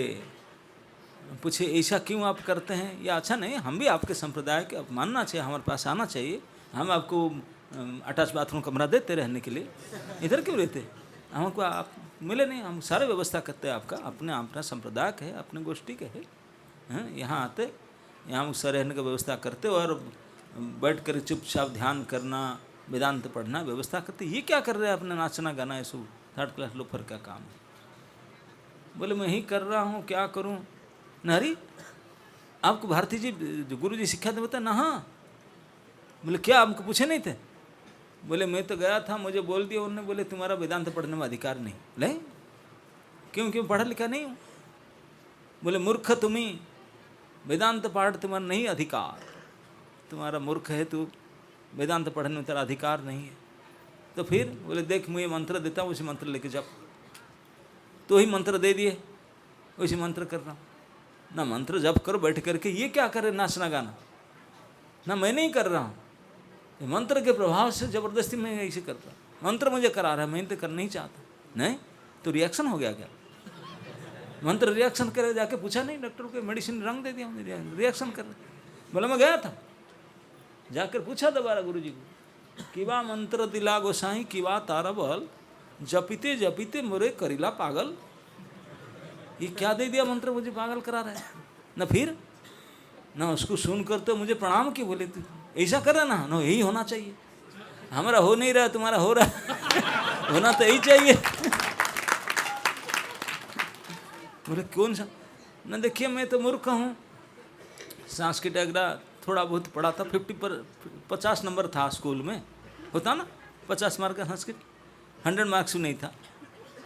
पूछे ऐसा क्यों आप करते हैं, या अच्छा नहीं, हम भी आपके संप्रदाय के, अब मानना चाहिए, हमारे पास आना चाहिए, हम आपको अटैच बाथरूम कमरा देते रहने के लिए, इधर क्यों रहते, हमको आप मिले नहीं, हम सारे व्यवस्था करते हैं आपका, अपने अपना संप्रदाय के है, अपने गोष्ठी के है, यहाँ आते, यहाँ उससे रहने की व्यवस्था करते, और बैठ कर चुपचाप ध्यान करना, वेदांत पढ़ना व्यवस्था करते। ये क्या कर रहे हैं अपने नाचना गाना, ये सब 3rd क्लास लोफर का काम है। बोले मैं ही कर रहा हूँ, क्या करूँ। नहरी आपको भारती जी जो गुरु जी शिक्षा दे बता ना, हाँ। बोले क्या हमको पूछे नहीं थे, बोले मैं तो गया था, मुझे बोल दिया उन्होंने, बोले तुम्हारा वेदांत पढ़ने में अधिकार नहीं। बोले क्यों, क्यों पढ़ा लिखा नहीं हूँ। बोले मूर्ख तुम्ही, वेदांत पाठ तुम्हारा नहीं अधिकार, तुम्हारा मूर्ख है तू, वेदांत पढ़ने में तेरा अधिकार नहीं है। तो फिर बोले देख मैं मंत्र देता हूँ, उसी मंत्र लेके जप। तो ही मंत्र दे दिए, उसी मंत्र कर रहा हूँ ना, मंत्र जप करो बैठ करके, ये क्या करे नाचना गाना ना, मैं नहीं कर रहा हूँ, मंत्र के प्रभाव से जबरदस्ती मैं ऐसे कर रहा हूँ, मंत्र मुझे करा रहा है, मैं तो कर नहीं चाहता। नहीं तो रिएक्शन हो गया क्या, मंत्र रिएक्शन करे, जाके पूछा नहीं डॉक्टर को, मेडिसिन रंग दे दिया, रिएक्शन कर रहे। बोला मैं गया था, जाकर पूछा दोबारा गुरु जी को, किवा मंत्र दिला गोसाई, किवा तारा बल, जपीते जपीते मोरे करीला पागल। ये क्या दे दिया मंत्र, मुझे पागल करा रहा है ना। फिर ना उसको सुनकर तो मुझे प्रणाम की, बोले तू ऐसा कर रहा ना, यही होना चाहिए, हमारा हो नहीं रहा तुम्हारा हो रहा होना तो यही चाहिए। बोले कौन सा ना, देखिए मैं तो मूर्ख हूँ, संस्कृत अगरा थोड़ा बहुत पढ़ा था, 50 नंबर था स्कूल में, होता ना 50 मार्क का संस्कृत, 100 मार्क्स नहीं था,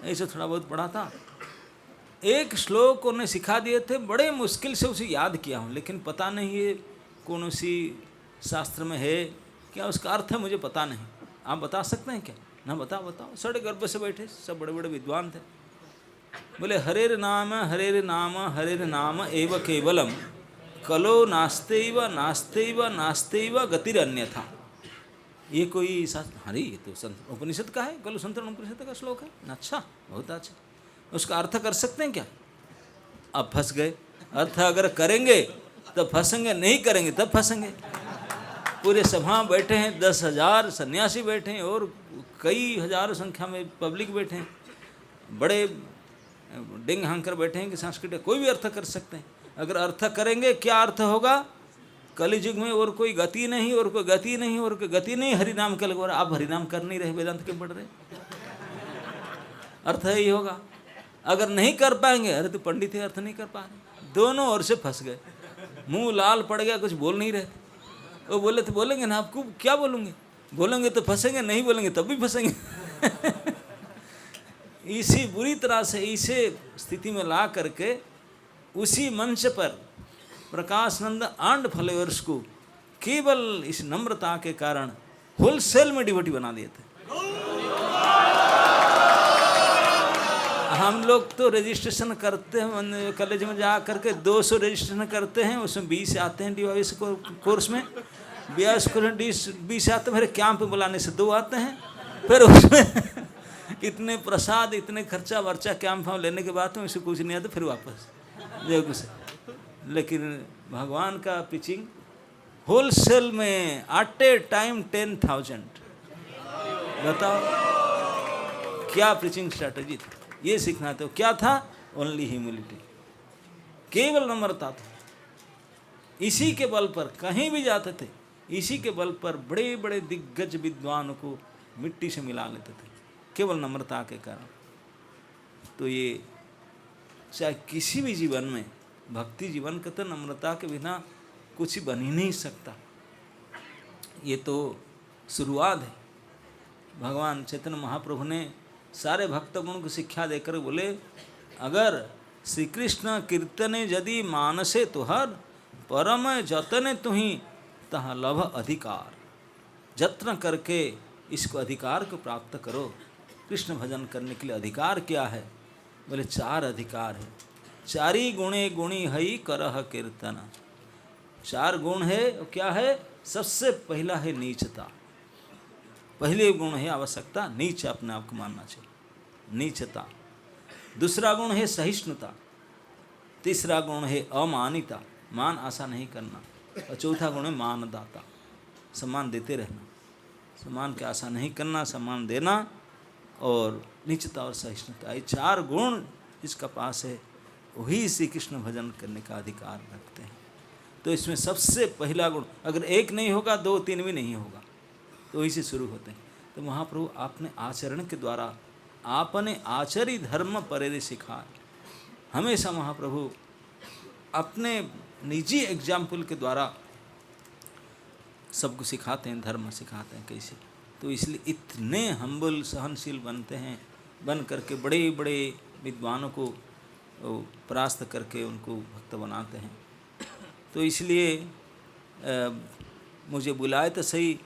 ऐसे थोड़ा बहुत पढ़ा था। एक श्लोक उन्हें सिखा दिए थे, बड़े मुश्किल से उसे याद किया हूँ, लेकिन पता नहीं ये कौन सी शास्त्र में है क्या, उसका अर्थ है मुझे पता नहीं, आप बता सकते हैं क्या ना, बताओ बताओ। साढ़े गर्भ से बैठे सब बड़े बड़े विद्वान थे। बोले हरेर नाम हरेर नाम हरेर नाम एव केवलम, कलो नास्तेव नास्तेव नास्तेव गतिर अन्यथा। ये कोई शास्त्र, अरे ये तो संत उपनिषद का है, कलो संतरण उपनिषद का श्लोक है। अच्छा बहुत अच्छा, उसका अर्थ कर सकते हैं क्या। अब फंस गए, अर्थ अगर करेंगे तब फंसेंगे, नहीं करेंगे तब फंसेंगे। पूरे सभा बैठे हैं, 10,000 सन्यासी बैठे हैं और कई हजारों संख्या में पब्लिक बैठे हैं, बड़े डिंग हांकर बैठे हैं कि सांस्कृतिक कोई भी अर्थ कर सकते हैं। अगर अर्थ करेंगे क्या अर्थ होगा? कलियुग में और कोई गति नहीं, और कोई गति नहीं, और कोई गति नहीं, हरिनाम के लगवा। आप हरिनाम कर नहीं रहे, वेदांत क्यों पढ़ रहे? अर्थ यही होगा। अगर नहीं कर पाएंगे, अरे तो पंडित है, अर्थ नहीं कर पा रहे, दोनों ओर से फंस गए, मुंह लाल पड़ गया, कुछ बोल नहीं रहे। वो बोले तो बोलेंगे ना, आपको क्या बोलूँगे? बोलेंगे तो फंसेंगे, नहीं बोलेंगे तब भी फंसेंगे। इसी बुरी तरह से इसे स्थिति में ला करके उसी मंच पर प्रकाशानंद आंड फॉलोअर्स को केवल इस नम्रता के कारण होलसेल में डिवोटी बना दिए थे। हम लोग तो रजिस्ट्रेशन करते हैं कॉलेज में जा करके, 200 रजिस्ट्रेशन करते हैं, उसमें 20 आते हैं DYS कोर्स में, 20 आते हैं, फिर कैंप बुलाने से 2 आते हैं, फिर उसमें इतने प्रसाद, इतने खर्चा वर्चा कैंप हम लेने के बाद में उसे कुछ नहीं आता, फिर वापस जो कुछ। लेकिन भगवान का पिचिंग होलसेल में एट ए टाइम 10,000। बताओ क्या पिचिंग स्ट्रैटेजी थी, ये सीखना था। क्या था? ओनली ह्यूमिलिटी, केवल नम्रता था। इसी के बल पर कहीं भी जाते थे, इसी के बल पर बड़े बड़े दिग्गज विद्वानों को मिट्टी से मिला लेते थे, केवल नम्रता के कारण। तो ये चाहे किसी भी जीवन में, भक्ति जीवन का तो नम्रता के बिना कुछ ही बन ही नहीं सकता। ये तो शुरुआत है। भगवान चैतन्य महाप्रभु ने सारे भक्तगणों को शिक्षा देकर बोले, अगर श्री कृष्ण कीर्तने यदि मानसे तुहर, परम जतने तुही तह लभ अधिकार। जत्न करके इसको अधिकार को प्राप्त करो। कृष्ण भजन करने के लिए अधिकार क्या है? बोले 4 अधिकार है। 4 गुणे गुणी हई करह कीर्तन। 4 गुण है, क्या है? सबसे पहला है नीचता। पहले गुण है आवश्यकता, नीच अपने आप को मानना चाहिए, नीचता। दूसरा गुण है सहिष्णुता। तीसरा गुण है अमानिता, मान आशा नहीं करना। और चौथा गुण है मानदाता, सम्मान देते रहना, सम्मान की आशा नहीं करना, सम्मान देना। और नीचता और सहिष्णुता, ये 4 गुण जिसका पास है वही श्री कृष्ण भजन करने का अधिकार रखते हैं। तो इसमें सबसे पहला गुण, अगर एक नहीं होगा 2, 3 भी नहीं होगा, तो वही से शुरू होते हैं। तो महाप्रभु आपने आचरण के द्वारा, आपने आचरी धर्म परेरे सिखा। हमेशा महाप्रभु अपने निजी एग्जाम्पल के द्वारा सबको सिखाते हैं, धर्म सिखाते हैं कैसे। तो इसलिए इतने हम्बल सहनशील बनते हैं, बन करके बड़े बड़े विद्वानों को परास्त करके उनको भक्त बनाते हैं। तो इसलिए मुझे बुलाए तो सही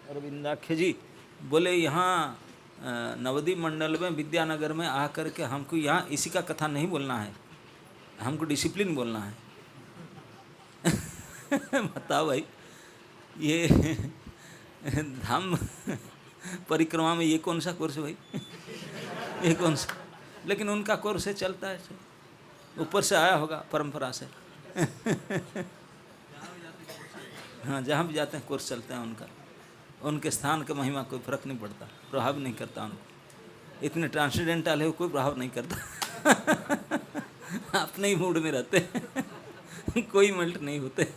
अरविंदाक्ष जी, बोले यहाँ नवदीप मंडल में विद्यानगर में आकर के हमको यहाँ इसी का कथा नहीं बोलना है, हमको डिसिप्लिन बोलना है। बताओ भाई, ये धाम परिक्रमा में ये कौन सा कोर्स है भाई? ये कौन सा? लेकिन उनका कोर्स है, चलता है, ऊपर से आया होगा परंपरा से। हाँ, जहाँ भी जाते हैं कोर्स चलते हैं उनका। उनके स्थान का महिमा कोई फर्क नहीं पड़ता, प्रभाव नहीं करता उनको। इतने ट्रांसजेंडल है, कोई प्रभाव नहीं करता। अपने ही मूड में रहते हैं, कोई मेल्ट नहीं होते।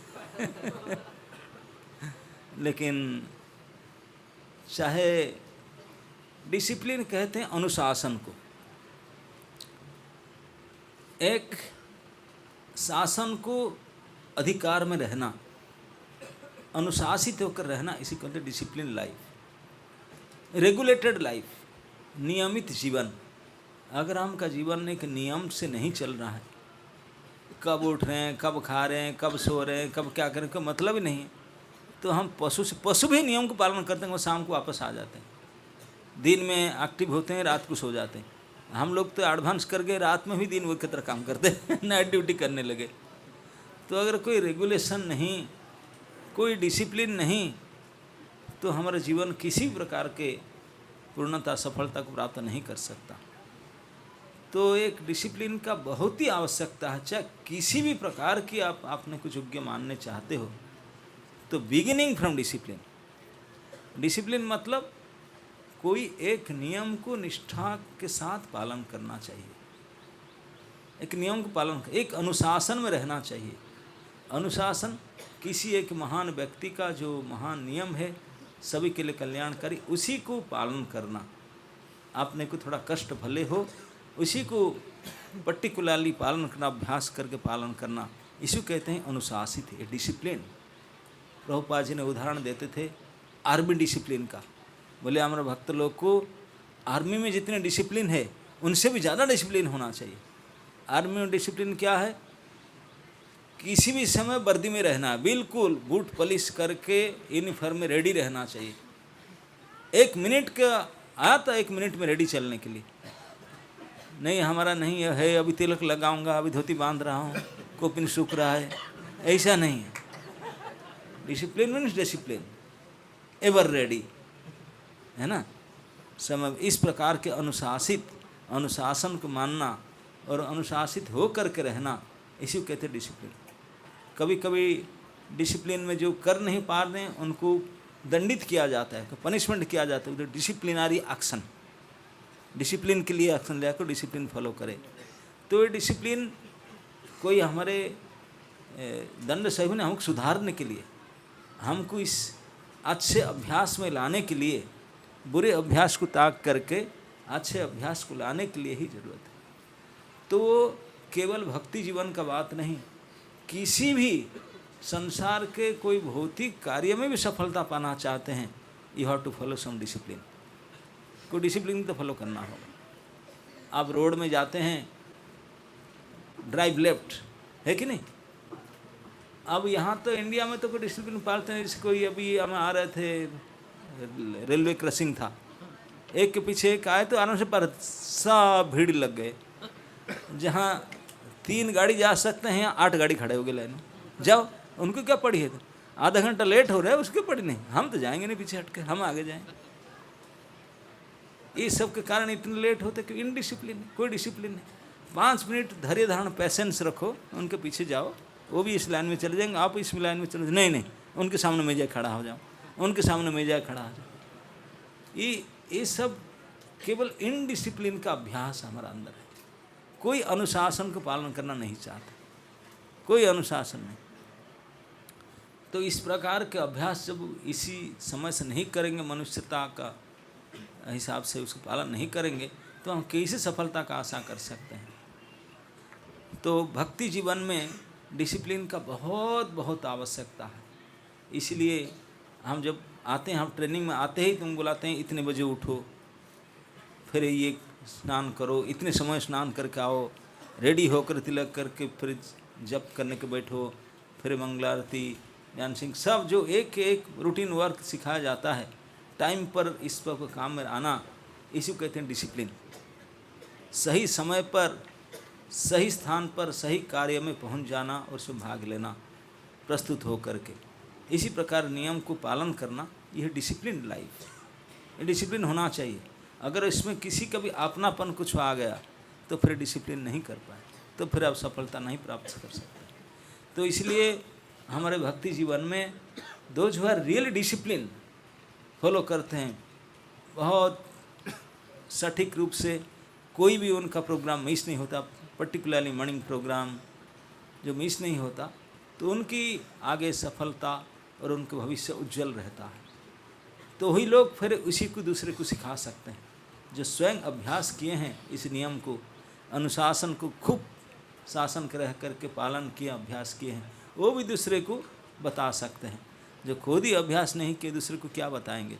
लेकिन चाहे डिसिप्लिन कहते हैं अनुशासन को, एक शासन को अधिकार में रहना, अनुशासित होकर रहना, इसी को कहते हैं डिसिप्लिन लाइफ, रेगुलेटेड लाइफ, नियमित जीवन। अगर हम का जीवन एक नियम से नहीं चल रहा है, कब उठ रहे हैं, कब खा रहे हैं, कब सो रहे हैं, कब क्या करें, का मतलब ही नहीं है। तो हम पशु भी नियम को पालन करते हैं, वो शाम को वापस आ जाते हैं। दिन में एक्टिव होते हैं, रात को सो जाते हैं। हम लोग तो एडवांस कर गए, रात में भी दिन वो की तरह काम करते हैं, नाइट ड्यूटी करने लगे। तो अगर कोई रेगुलेशन नहीं, कोई डिसिप्लिन नहीं, तो हमारा जीवन किसी प्रकार के पूर्णता, सफलता को प्राप्त नहीं कर सकता। तो एक डिसिप्लिन का बहुत ही आवश्यकता है। चाहे किसी भी प्रकार की आप आपने कुछ योग्य मानने चाहते हो, तो बिगिनिंग फ्रॉम डिसिप्लिन। डिसिप्लिन मतलब कोई एक नियम को निष्ठा के साथ पालन करना चाहिए, एक नियम को पालन, एक अनुशासन में रहना चाहिए। अनुशासन किसी एक महान व्यक्ति का जो महान नियम है, सभी के लिए कल्याणकारी, उसी को पालन करना। आपने को थोड़ा कष्ट भले हो, उसी को पर्टिकुलरली पालन करना, अभ्यास करके पालन करना, इसी को कहते हैं अनुशासित है, डिसिप्लिन। प्रभुपाद जी ने उदाहरण देते थे आर्मी डिसिप्लिन का। बोले हमारे भक्त लोग को आर्मी में जितने डिसिप्लिन है उनसे भी ज़्यादा डिसिप्लिन होना चाहिए। आर्मी में डिसिप्लिन क्या है? किसी भी समय वर्दी में रहना, बिल्कुल बूट पॉलिश करके यूनिफॉर्म में रेडी रहना चाहिए। 1 मिनट का आया तो 1 मिनट में रेडी चलने के लिए। नहीं हमारा नहीं है, अभी तिलक लगाऊंगा, अभी धोती बांध रहा हूँ, कोपिन सूख रहा है, ऐसा नहीं है। Discipline means discipline, ever ready, है ना। समय इस प्रकार के अनुशासन को मानना और अनुशासित हो करके रहना, इसी को कहते हैं डिसिप्लिन। कभी कभी डिसिप्लिन में जो कर नहीं पा रहे हैं उनको दंडित किया जाता है, पनिशमेंट किया जाता है, डिसिप्लिनरी एक्शन, डिसिप्लिन के लिए एक्शन लेकर डिसिप्लिन फॉलो करे। तो ये डिसिप्लिन कोई हमारे दंड सही ने हमको सुधारने के लिए, हमको इस अच्छे अभ्यास में लाने के लिए, बुरे अभ्यास को त्याग करके अच्छे अभ्यास को लाने के लिए ही जरूरत है। तो केवल भक्ति जीवन का बात नहीं, किसी भी संसार के कोई भौतिक कार्य में भी सफलता पाना चाहते हैं, you have to follow some discipline. कोई डिसिप्लिन तो फॉलो करना होगा। आप रोड में जाते हैं, ड्राइव लेफ्ट, है कि नहीं? अब यहाँ तो इंडिया में तो कोई डिसिप्लिन पालते हैं। जैसे कोई अभी हम आ रहे थे, रेलवे क्रॉसिंग था, एक के पीछे एक आए तो आराम से पर सब भीड़ लग गए। जहाँ 3 गाड़ी जा सकते हैं, 8 गाड़ी खड़े हो गए लाइन में। जाओ, उनको क्या पड़ी है? तो आधा घंटा लेट हो रहा है, उसके पड़ी नहीं, हम तो जाएंगे नहीं पीछे हटके, हम आगे जाएंगे। ये सब के कारण इतने लेट होते कि इनडिसिप्लिन, कोई डिसिप्लिन नहीं। 5 मिनट धैर्य धारण पैसेंस रखो, उनके पीछे जाओ, वो भी इस लाइन में चले जाएंगे, आप इस लाइन में चले, नहीं उनके सामने मैं जाए खड़ा हो जाओ, उनके सामने मैं जाए खड़ा हो जाओ। ये सब केवल इनडिसिप्लिन का अभ्यास हमारा अंदर है। कोई अनुशासन को पालन करना नहीं चाहता, कोई अनुशासन नहीं। तो इस प्रकार के अभ्यास जब इसी समय से नहीं करेंगे, मनुष्यता का हिसाब से उसका पालन नहीं करेंगे, तो हम कैसे सफलता का आशा कर सकते हैं? तो भक्ति जीवन में डिसिप्लिन का बहुत बहुत आवश्यकता है। इसलिए हम जब आते हैं, हम ट्रेनिंग में आते ही तुम बुलाते हैं इतने बजे उठो, फिर ये स्नान करो, इतने समय स्नान करके आओ, रेडी होकर तिलक करके फिर जप करने के बैठो, फिर मंगलारती, डांसिंग, सब जो एक एक रूटीन वर्क सिखाया जाता है, टाइम पर इस पर काम में आना, इसी को कहते हैं डिसिप्लिन। सही समय पर, सही स्थान पर, सही कार्य में पहुंच जाना और उसमें भाग लेना, प्रस्तुत हो करके, इसी प्रकार नियम को पालन करना, यह डिसिप्लिन लाइफ, ये डिसिप्लिन होना चाहिए। अगर इसमें किसी का भी अपनापन कुछ आ गया तो फिर डिसिप्लिन नहीं कर पाए, तो फिर आप सफलता नहीं प्राप्त कर सकते। तो इसलिए हमारे भक्ति जीवन में those who are real discipline follow करते हैं, बहुत सटीक रूप से, कोई भी उनका प्रोग्राम मिस नहीं होता, पर्टिकुलरली मॉर्निंग प्रोग्राम जो मिस नहीं होता, तो उनकी आगे सफलता और उनका भविष्य उज्जवल रहता है। तो वही लोग फिर उसी को दूसरे को सिखा सकते हैं, जो स्वयं अभ्यास किए हैं इस नियम को, अनुशासन को खूब शासन रह करके पालन किया, अभ्यास किए हैं, वो भी दूसरे को बता सकते हैं। जो खुद ही अभ्यास नहीं किए दूसरे को क्या बताएंगे,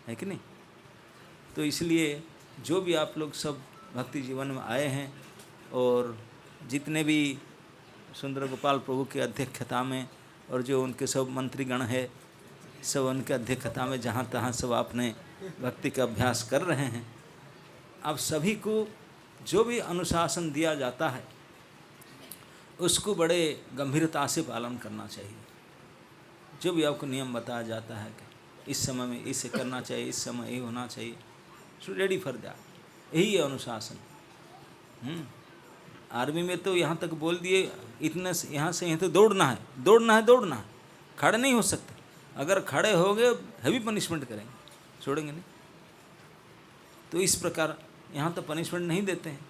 है कि नहीं? तो इसलिए जो भी आप लोग सब भक्ति जीवन में आए हैं, और जितने भी सुंदर गोपाल प्रभु की अध्यक्षता में, और जो उनके सब मंत्रीगण है, सब उनके अध्यक्षता में जहाँ तहाँ सब आपने भक्ति का अभ्यास कर रहे हैं, आप सभी को जो भी अनुशासन दिया जाता है उसको बड़े गंभीरता से पालन करना चाहिए। जो भी आपको नियम बताया जाता है कि इस समय में इसे करना चाहिए, इस समय ये होना चाहिए, सो रेडी फॉर दैट, यही है अनुशासन। आर्मी में तो यहाँ तक बोल दिए, इतने से यहाँ से यहीं तो दौड़ना है, दौड़ना है, दौड़ना है, खड़े नहीं हो सकते। अगर खड़े हो गए हैवी पनिशमेंट करेंगे, छोड़ेंगे नहीं। तो इस प्रकार यहाँ तो पनिशमेंट नहीं देते हैं,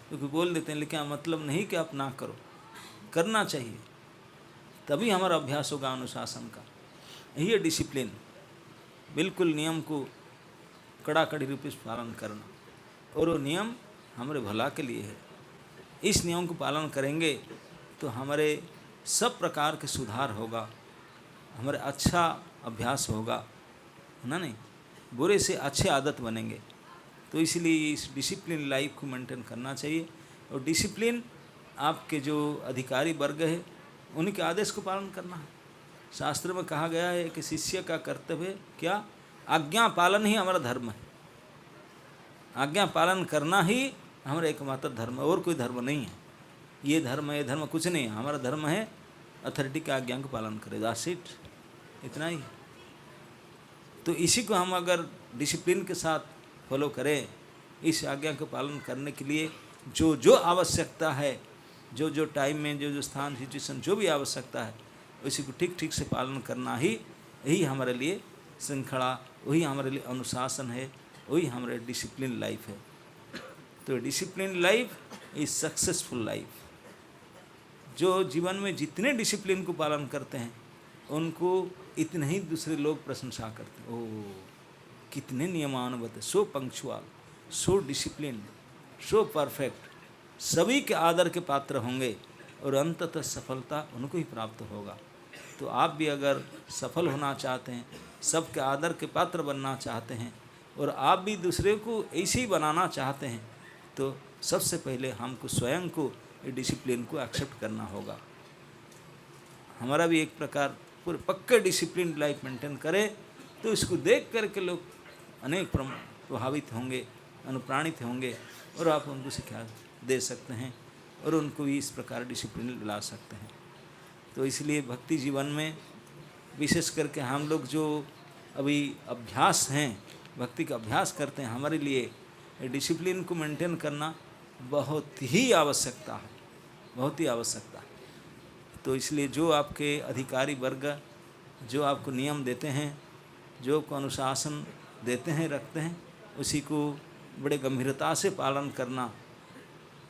क्योंकि बोल देते हैं, लेकिन मतलब नहीं कि आप ना करो, करना चाहिए, तभी हमारा अभ्यास होगा अनुशासन का। यही है डिसिप्लिन, बिल्कुल नियम को कड़ाकड़ी रूप से पालन करना, और वो नियम हमारे भला के लिए है। इस नियम को पालन करेंगे तो हमारे सब प्रकार के सुधार होगा, हमारे अच्छा अभ्यास होगा ना, नहीं बुरे से अच्छे आदत बनेंगे। तो इसलिए इस डिसिप्लिन लाइफ को मेंटेन करना चाहिए। और डिसिप्लिन आपके जो अधिकारी वर्ग है उन्हीं के आदेश को पालन करना है। शास्त्र में कहा गया है कि शिष्य का कर्तव्य क्या, आज्ञा पालन ही हमारा धर्म है। आज्ञा पालन करना ही हमारा एकमात्र धर्म है, और कोई धर्म नहीं है। ये धर्म है, धर्म कुछ नहीं है। हमारा धर्म है अथॉरिटी की आज्ञा को पालन करें, दैट्स इट, इतना ही। तो इसी को हम अगर डिसिप्लिन के साथ फॉलो करें, इस आज्ञा को पालन करने के लिए जो जो आवश्यकता है, जो जो टाइम में जो जो स्थान सिचुएशन जो भी आवश्यकता है, उसी को ठीक ठीक से पालन करना ही, यही हमारे लिए श्रृंखला, वही हमारे लिए अनुशासन है, वही हमारे डिसिप्लिन लाइफ है। तो discipline life is successful life. जो जीवन में जितने डिसिप्लिन को पालन करते हैं उनको इतने ही दूसरे लोग प्रशंसा करते हैं, ओह कितने नियमानुबद्ध, so punctual, so discipline, so perfect, सभी के आदर के पात्र होंगे और अंततः सफलता उनको ही प्राप्त होगा। तो आप भी अगर सफल होना चाहते हैं, सबके आदर के पात्र बनना चाहते हैं, और आप भी दूसरे को ऐसे ही बनाना चाहते हैं, तो सबसे पहले हमको स्वयं को ये डिसिप्लिन को एक्सेप्ट करना होगा। हमारा भी एक प्रकार पूरे पक्के डिसिप्लिन लाइफ मेंटेन करें, तो इसको देख करके लोग अनेक प्रभावित होंगे, अनुप्राणित होंगे, और आप उनको शिक्षा दे सकते हैं और उनको भी इस प्रकार डिसिप्लिन ला सकते हैं। तो इसलिए भक्ति जीवन में विशेष करके हम लोग जो अभी अभ्यास हैं, भक्ति का अभ्यास करते हैं, हमारे लिए डिसिप्लिन को मेंटेन करना बहुत ही आवश्यकता है, बहुत ही आवश्यकता है। तो इसलिए जो आपके अधिकारी वर्ग जो आपको नियम देते हैं, जो आपको अनुशासन देते हैं, रखते हैं, उसी को बड़े गंभीरता से पालन करना,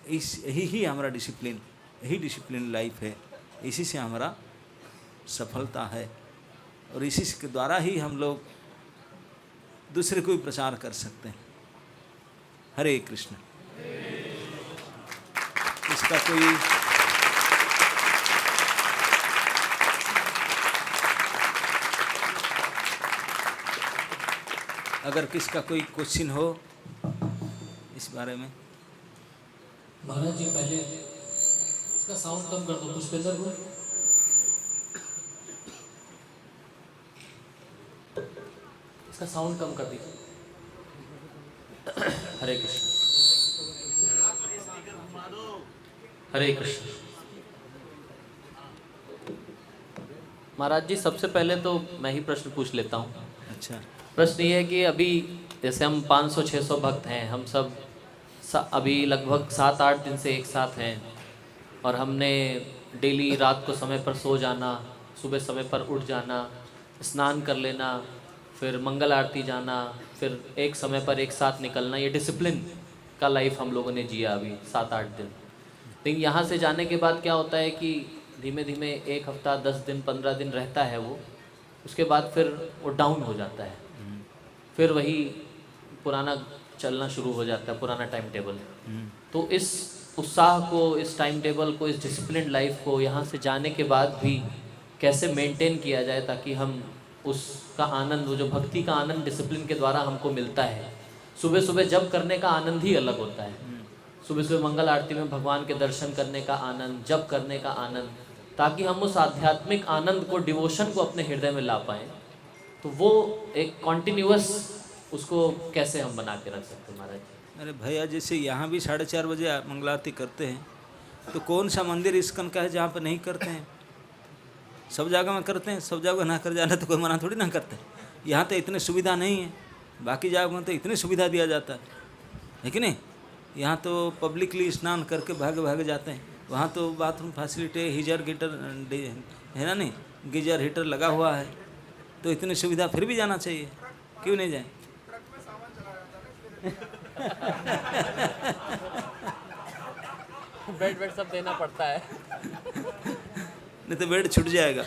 यही ही हमारा डिसिप्लिन, यही डिसिप्लिन लाइफ है। इसी से हमारा सफलता है, और इसी के द्वारा ही हम लोग दूसरे को भी प्रचार कर सकते हैं। हरे कृष्ण। इसका कोई अगर किसका कोई क्वेश्चन हो इस बारे में। महाराज जी पहले इसका साउंड कम कर दो, पुष्पेंद्र को। इसका साउंड कम कर दीजिए। हरे कृष्ण, हरे कृष्ण। महाराज जी सबसे पहले तो मैं ही प्रश्न पूछ लेता हूँ। अच्छा, प्रश्न ये है कि अभी जैसे हम 500-600 भक्त हैं, हम सब अभी लगभग 7-8 दिन से एक साथ हैं, और हमने डेली रात को समय पर सो जाना, सुबह समय पर उठ जाना, स्नान कर लेना, फिर मंगल आरती जाना, फिर एक समय पर एक साथ निकलना, ये डिसिप्लिन का लाइफ हम लोगों ने जिया अभी 7-8 दिन। लेकिन यहाँ से जाने के बाद क्या होता है कि धीमे धीमे 1 हफ्ता, 10 दिन, 15 दिन रहता है वो, उसके बाद फिर वो डाउन हो जाता है, फिर वही पुराना चलना शुरू हो जाता है, पुराना टाइम टेबल। तो इस उत्साह को, इस टाइम टेबल को, इस डिसिप्लिन लाइफ को यहाँ से जाने के बाद भी कैसे मेंटेन किया जाए, ताकि हम उसका आनंद, वो जो भक्ति का आनंद डिसिप्लिन के द्वारा हमको मिलता है, सुबह सुबह जब करने का आनंद ही अलग होता है। सुबह सुबह मंगल आरती में भगवान के दर्शन करने का आनंद, जप करने का आनंद, ताकि हम उस आध्यात्मिक आनंद को, डिवोशन को अपने हृदय में ला पाएँ। तो वो एक कॉन्टिन्यूअस उसको कैसे हम बना के रख सकते हैं महाराज? अरे भैया, जैसे यहाँ भी 4:30 बजे मंगलारती करते हैं, तो कौन सा मंदिर इस्कॉन का है जहाँ पर नहीं करते हैं? सब जगह में करते हैं, सब जगह ना कर जाना तो कोई मना थोड़ी ना करते। यहाँ तो इतनी सुविधा नहीं है, बाकी जगह में तो इतनी सुविधा दिया जाता है कि नहीं? यहाँ तो पब्लिकली स्नान करके भाग भाग जाते हैं, वहाँ तो बाथरूम फैसिलिटी हीटर गिटर है ना, नहीं गीजर हीटर लगा हुआ है, तो इतनी सुविधा फिर भी जाना चाहिए, क्यों नहीं जाए? बेड वेड सब देना पड़ता है। नहीं तो बेड छूट जाएगा।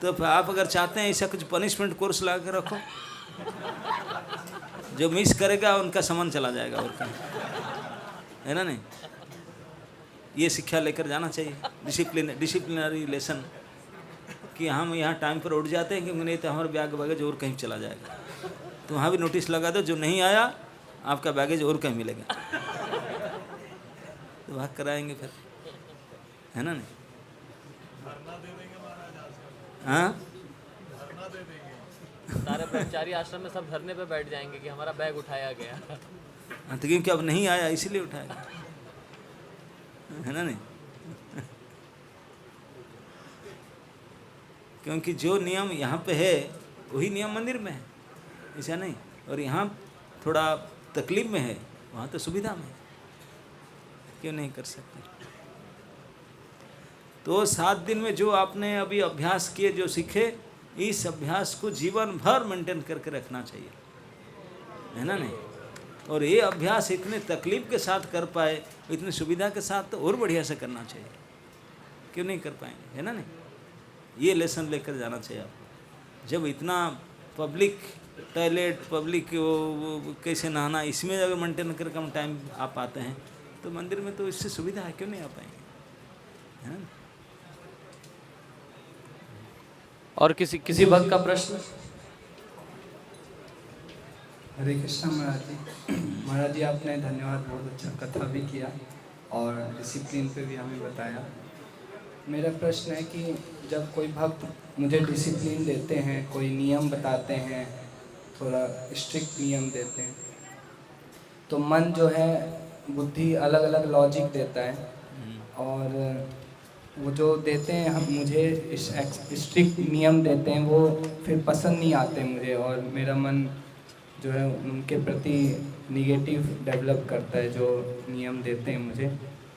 तो आप अगर चाहते हैं ऐसा कुछ पनिशमेंट कोर्स ला के रखो, जो मिस करेगा उनका सामान चला जाएगा, और क्या है ना, नहीं ये शिक्षा लेकर जाना चाहिए, डिसिप्लिनरी लेसन, कि हम यहाँ टाइम पर उठ जाते हैं क्योंकि नहीं तो हमारा बैग बैगेज और कहीं चला जाएगा। तो वहाँ भी नोटिस लगा दो, जो नहीं आया आपका बैगेज और कहीं मिलेगा, तो भाग कराएंगे फिर, है ना, नहीं? हाँ, सारे ब्रह्मचारी आश्रम में सब धरने पे बैठ जाएंगे कि हमारा बैग उठाया गया। हाँ, तो क्योंकि अब नहीं आया इसीलिए उठाएगा, है ना, नहीं? क्योंकि जो नियम यहाँ पे है वही नियम मंदिर में है, ऐसा नहीं। और यहाँ थोड़ा तकलीफ में है, वहाँ तो सुविधा में है, क्यों नहीं कर सकते? तो 7 दिन में जो आपने अभी अभ्यास किए, जो सीखे, इस अभ्यास को जीवन भर मेंटेन करके रखना चाहिए, है ना, नहीं? और ये अभ्यास इतने तकलीफ के साथ कर पाए, इतनी सुविधा के साथ, तो और बढ़िया से करना चाहिए, क्यों नहीं कर पाएंगे, है ना, नहीं? ये लेसन लेकर जाना चाहिए आपको। जब इतना पब्लिक टॉयलेट, पब्लिक वो कैसे नहाना, इसमें अगर मेंटेन कर कम टाइम आप आते हैं, तो मंदिर में तो इससे सुविधा है, क्यों नहीं आ पाएंगे, है ना? और किसी भक्त का प्रश्न? हरे कृष्णा महाराज जी। महाराज जी आपने धन्यवाद, बहुत अच्छा कथा भी किया और डिसिप्लिन पे भी हमें बताया। मेरा प्रश्न है कि जब कोई भक्त मुझे डिसिप्लिन देते हैं, कोई नियम बताते हैं, थोड़ा स्ट्रिक्ट नियम देते हैं, तो मन जो है, बुद्धि अलग अलग लॉजिक देता है, और वो जो देते हैं हम मुझे स्ट्रिक्ट नियम देते हैं, वो फिर पसंद नहीं आते मुझे, और मेरा मन जो है उनके प्रति निगेटिव डेवलप करता है, जो नियम देते हैं मुझे,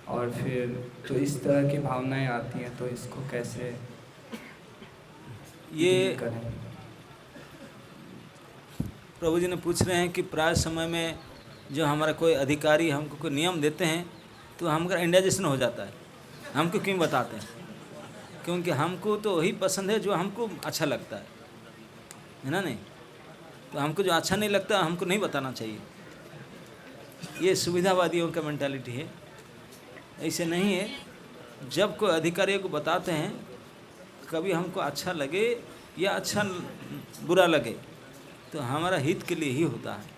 और फिर तो इस तरह की भावनाएं आती हैं, तो इसको कैसे ये करें? प्रभु जी ने पूछ रहे हैं कि प्राय समय में जो हमारा कोई अधिकारी हमको कोई नियम देते हैं, तो हमका इंडाइजेशन हो जाता है, हमको क्यों बताते हैं? क्योंकि हमको तो वही पसंद है जो हमको अच्छा लगता है ना, नहीं? तो हमको जो अच्छा नहीं लगता हमको नहीं बताना चाहिए। ये सुविधावादियों का मेंटालिटी है, ऐसे नहीं है। जब कोई अधिकारियों को बताते हैं, कभी हमको अच्छा लगे या अच्छा बुरा लगे, तो हमारा हित के लिए ही होता है।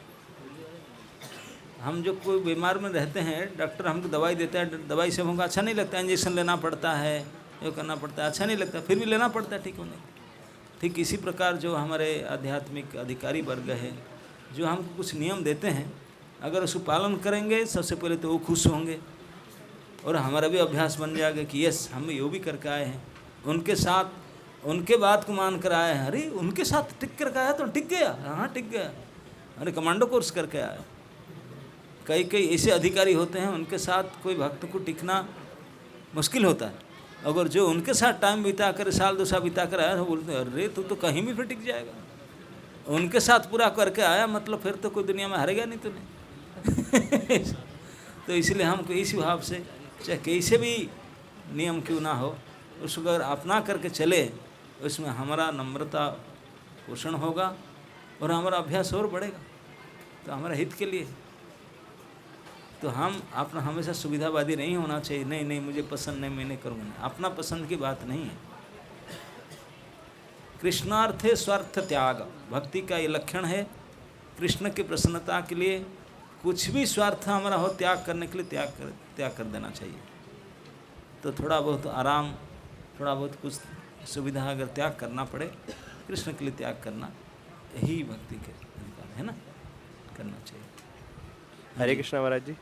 हम जो कोई बीमार में रहते हैं, डॉक्टर हमको दवाई देता है, दवाई से हमको अच्छा नहीं लगता, इंजेक्शन लेना पड़ता है, ये करना पड़ता है, अच्छा नहीं लगता, फिर भी लेना पड़ता है ठीक होने। ठीक इसी प्रकार जो हमारे आध्यात्मिक अधिकारी वर्ग है, जो हमको कुछ नियम देते हैं, अगर उसको पालन करेंगे, सबसे पहले तो वो खुश होंगे और हमारा भी अभ्यास बन जाएगा कि यस, हम ये भी करके आए हैं, उनके साथ उनके बात को मान कर आए हैं। अरे उनके साथ टिक कर आया तो टिक गया, हाँ टिक गया, अरे कमांडो कोर्स करके आया। कई कई ऐसे अधिकारी होते हैं, उनके साथ कोई भक्त को टिकना मुश्किल होता है। अगर जो उनके साथ टाइम बिता कर, साल 2 साल बिता कर आया, तो बोलते हैं अरे तू तो कहीं भी फिर टिक जाएगा। उनके साथ पूरा करके आया, मतलब फिर तो कोई दुनिया में हारेगा नहीं तूने। तो इसलिए हमको इस भाव से, चाहे कैसे भी नियम क्यों ना हो, उसको अगर अपना करके चले, उसमें हमारा नम्रता पोषण होगा और हमारा अभ्यास और बढ़ेगा, तो हमारा हित के लिए। तो हम अपना हमेशा सुविधावादी नहीं होना चाहिए, नहीं नहीं मुझे पसंद नहीं, मैं नहीं करूँगा, अपना पसंद की बात नहीं है। कृष्णार्थे स्वार्थ त्याग, भक्ति का ये लक्षण है। कृष्ण की प्रसन्नता के लिए कुछ भी स्वार्थ हमारा हो, त्याग करने के लिए त्याग कर देना चाहिए। तो थोड़ा बहुत आराम, थोड़ा बहुत कुछ सुविधा अगर त्याग करना पड़े, कृष्ण के लिए त्याग करना, यही भक्ति के अधिकार है ना, करना चाहिए। हरे कृष्णा महाराज जी।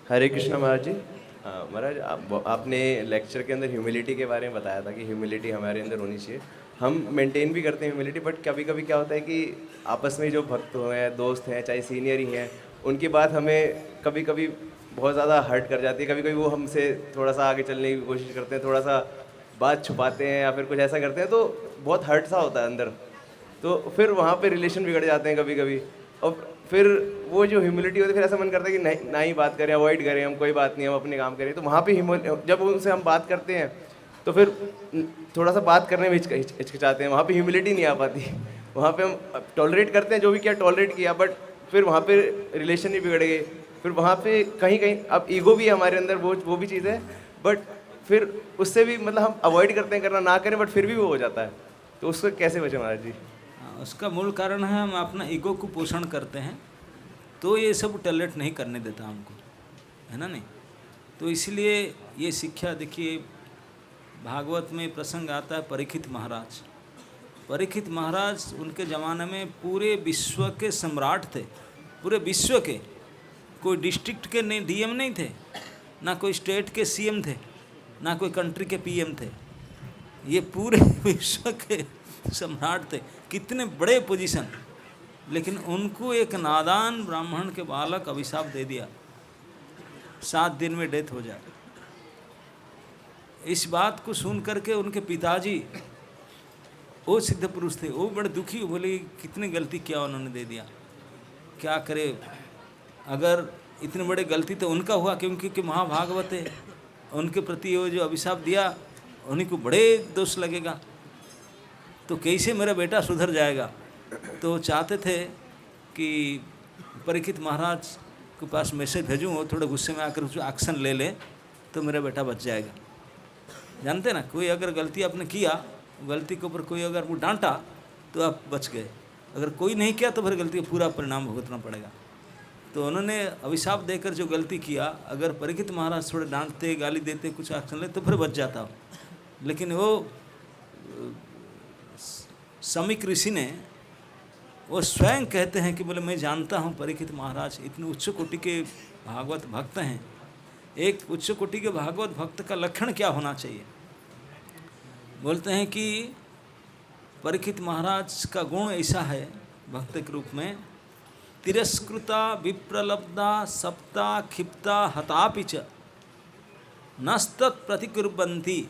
हरे कृष्णा महाराज जी। महाराज आपने लेक्चर के अंदर ह्यूमिलिटी के बारे में बताया था कि ह्यूमिलिटी हमारे अंदर होनी चाहिए। हम मेंटेन भी करते हैं ह्यूमिलिटी, बट कभी कभी क्या होता है कि आपस में जो भक्त हैं, दोस्त हैं, चाहे सीनियर ही हैं, उनकी बात हमें कभी कभी बहुत ज़्यादा हर्ट कर जाती है। कभी कभी वो हमसे थोड़ा सा आगे चलने की कोशिश करते हैं, थोड़ा सा बात छुपाते हैं या फिर कुछ ऐसा करते हैं, तो बहुत हर्ट सा होता है अंदर। तो फिर वहाँ पे रिलेशन बिगड़ जाते हैं कभी कभी, और फिर वो जो ह्यूमिलिटी होती है, फिर ऐसा मन करता है कि नहीं, ना ही बात करें, अवॉइड करें, हम कोई बात नहीं, हम अपने काम करें। तो वहाँ पे जब उनसे हम बात करते हैं तो फिर थोड़ा सा बात करने में हिचकिचाते हैं, वहाँ पे ह्यूमिलिटी नहीं आ पाती। वहाँ पे हम टॉलरेट करते हैं जो भी किया, टॉलरेट किया, बट फिर वहाँ पे रिलेशन ही बिगड़ गए। फिर वहाँ पे कहीं कहीं अब ईगो भी है हमारे अंदर, वो भी चीज़ है, बट फिर उससे भी मतलब हम अवॉइड करते हैं, करना ना करें, बट फिर भी वो हो जाता है। तो उसको कैसे बचे महाराज जी? उसका मूल कारण है हम अपना ईगो को पोषण करते हैं, तो ये सब टॉलरेट नहीं करने देता हमको, है ना नहीं। तो इसलिए ये शिक्षा देखिए, भागवत में प्रसंग आता है परीक्षित महाराज। परीक्षित महाराज उनके ज़माने में पूरे विश्व के सम्राट थे, पूरे विश्व के। कोई डिस्ट्रिक्ट के नहीं डीएम नहीं थे, ना कोई स्टेट के सीएम थे, ना कोई कंट्री के पीएम थे, ये पूरे विश्व के सम्राट थे। कितने बड़े पोजीशन, लेकिन उनको एक नादान ब्राह्मण के बालक अभिशाप दे दिया, 7 दिन में डेथ हो जाए। इस बात को सुन करके उनके पिताजी, वो सिद्ध पुरुष थे, वो बड़े दुखी, बोले कितनी गलती किया उन्होंने, दे दिया, क्या करे। अगर इतनी बड़ी गलती तो उनका हुआ, क्योंकि महाभागवत है, उनके प्रति वो जो अभिशाप दिया उन्हीं को बड़े दोष लगेगा, तो कैसे मेरा बेटा सुधर जाएगा। तो चाहते थे कि परीक्षित महाराज के पास मैसेज भेजूँ, वो थोड़े गुस्से में आकर उसको एक्शन ले ले तो मेरा बेटा बच जाएगा। जानते ना, कोई अगर गलती आपने किया, गलती के ऊपर कोई अगर वो डांटा तो आप बच गए, अगर कोई नहीं किया तो फिर गलती का पूरा परिणाम भुगतना पड़ेगा। तो उन्होंने अभिशाप देकर जो गलती किया, अगर परीक्षित महाराज थोड़े डांटते, गाली देते, कुछ एक्शन ले तो फिर बच जाता। लेकिन वो समीक ऋषि ने, वो स्वयं कहते हैं कि बोले मैं जानता हूँ परीक्षित महाराज इतने उच्च कोटि के भागवत भक्त हैं। एक उच्च कोटि के भागवत भक्त का लक्षण क्या होना चाहिए? बोलते हैं कि परीक्षित महाराज का गुण ऐसा है भक्त के रूप में, तिरस्कृता विप्रलब्धा सप्ता क्षिप्ता हतापि च नस्तत् प्रतिकुर्वन्ति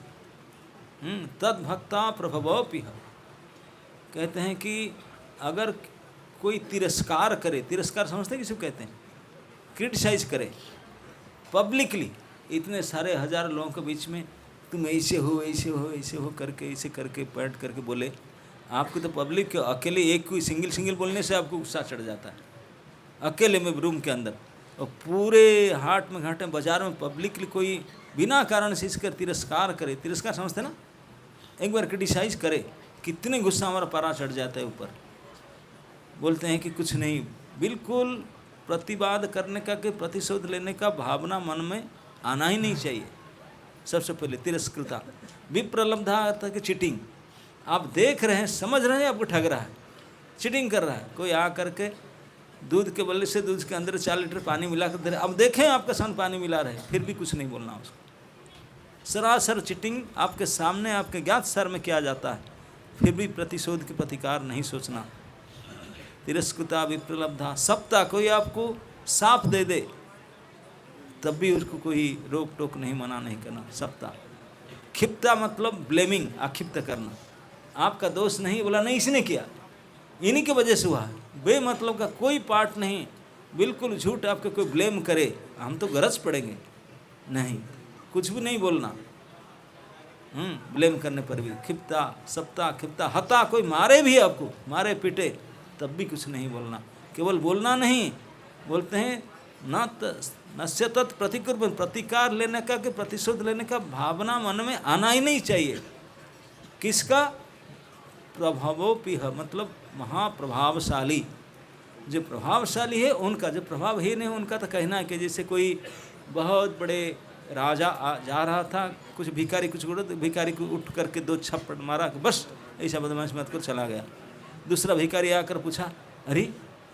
तद्भक्ता प्रभवोऽपि। कहते हैं कि अगर कोई तिरस्कार करे, तिरस्कार समझते हैं किसी को कहते हैं, क्रिटिसाइज करे पब्लिकली, इतने सारे हजार लोगों के बीच में, तुम ऐसे हो ऐसे हो ऐसे हो करके, ऐसे करके पैट करके बोले, आपको तो पब्लिक के अकेले एक कोई सिंगल बोलने से आपको गुस्सा चढ़ जाता है, अकेले में रूम के अंदर। और पूरे हाट में घाटे बाजार में पब्लिकली कोई बिना कारण से इसका तिरस्कार करे, तिरस्कार समझते ना, एक बार क्रिटिसाइज करे, कितने गुस्सा हमारा पारा चढ़ जाता है ऊपर। बोलते हैं कि कुछ नहीं, बिल्कुल प्रतिवाद करने का कि प्रतिशोध लेने का भावना मन में आना ही नहीं चाहिए। सबसे पहले तिरस्कृता, विप्रलब्धा अर्थ है कि चीटिंग, आप देख रहे हैं, समझ रहे हैं आपको ठग रहा है, चीटिंग कर रहा है। कोई आ करके दूध के बल्ले से दूध के अंदर 4 लीटर पानी मिला कर दे रहे, अब देखें आपका सामने पानी मिला रहे, फिर भी कुछ नहीं बोलना उसको। सरासर चीटिंग आपके सामने, आपके ज्ञात सर में किया जाता है, फिर भी प्रतिशोध के प्रतिकार नहीं सोचना। तिरस्कृता विप्रलब्धा सप्ता, कोई आपको साफ दे दे तब भी उसको कोई रोक टोक नहीं, मना नहीं करना, सप्ता। क्षिप्ता मतलब ब्लेमिंग, आक्षिप्त करना, आपका दोष नहीं, बोला नहीं इसने किया, इन्हीं की वजह से हुआ है, बेमतलब का कोई पार्ट नहीं, बिल्कुल झूठ आपके कोई ब्लेम करे, हम तो गरज पड़ेंगे नहीं, कुछ भी नहीं बोलना, ब्लेम करने पर भी। क्षिप्ता सप्ता क्षिप्ता, हता, कोई मारे भी आपको, मारे पीटे तब भी कुछ नहीं बोलना। केवल बोलना नहीं, बोलते हैं नस्य तत् प्रतिकुर्वन्, प्रतिकार लेने का कि प्रतिशोध लेने का भावना मन में आना ही नहीं चाहिए। किसका? प्रभावोपिह, मतलब महाप्रभावशाली, जो प्रभावशाली है उनका, जो प्रभावहीन है उनका तो कहना है कि जैसे कोई बहुत बड़े राजा जा रहा था, कुछ भिखारी कुछ बोला तो भिखारी को उठ करके 2 छप्पड़ मारा, बस ऐसा बदमाश मत कर, चला गया। दूसरा भिखारी आकर पूछा, अरे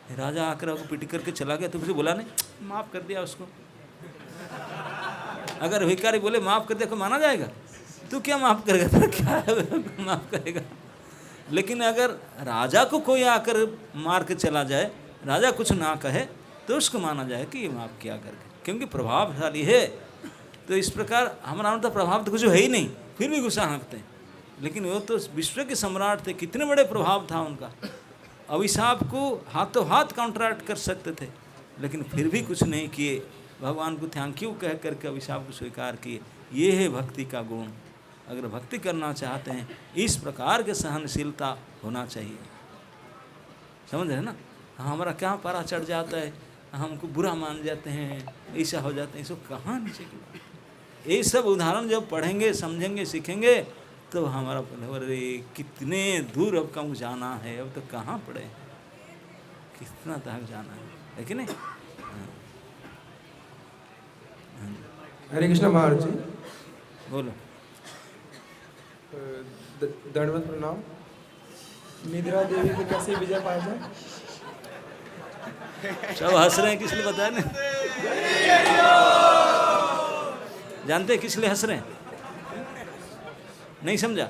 राजा आकर आपको पीट करके चला गया, तो कुछ बोला नहीं, माफ़ कर दिया उसको। अगर भिखारी बोले माफ़ कर दे तो माना जाएगा? तू क्या माफ़ करेगा? तेरा क्या है माफ़ करेगा? लेकिन अगर राजा को कोई आकर मार के चला जाए, राजा कुछ ना कहे, तो उसको माना जाए कि ये माफ़ किया करके, क्योंकि प्रभावशाली है। तो इस प्रकार हमारा तो प्रभाव तो कुछ है ही नहीं, फिर भी गुस्सा हाँकते हैं। लेकिन वो तो विश्व के सम्राट थे, कितने बड़े प्रभाव था उनका। अभिशाप को हाथों हाथ काउंटरैक्ट कर सकते थे, लेकिन फिर भी कुछ नहीं किए, भगवान को थैंक यू कह करके अभिशाप को स्वीकार किए। ये है भक्ति का गुण। अगर भक्ति करना चाहते हैं, इस प्रकार के सहनशीलता होना चाहिए। समझ रहे ना? हमारा क्या पारा चढ़ जाता है, हमको बुरा मान जाते हैं, ऐसा हो जाते हैं, इसको कहाँ नीचे की। ये सब उदाहरण जब पढ़ेंगे, समझेंगे, सीखेंगे, तो हमारा अरे कितने दूर अब कम जाना है, अब तो कहाँ पड़े, कितना तक जाना है कि नहीं? हरे कृष्ण महाराज जी। बोलो। दंडवत प्रणाम। निद्रा देवी को कैसे विजय पाया जाए? सब हंस रहे हैं, किस लिए बताया ना? जानते हैं किस लिए हंस रहे हैं? नहीं समझा?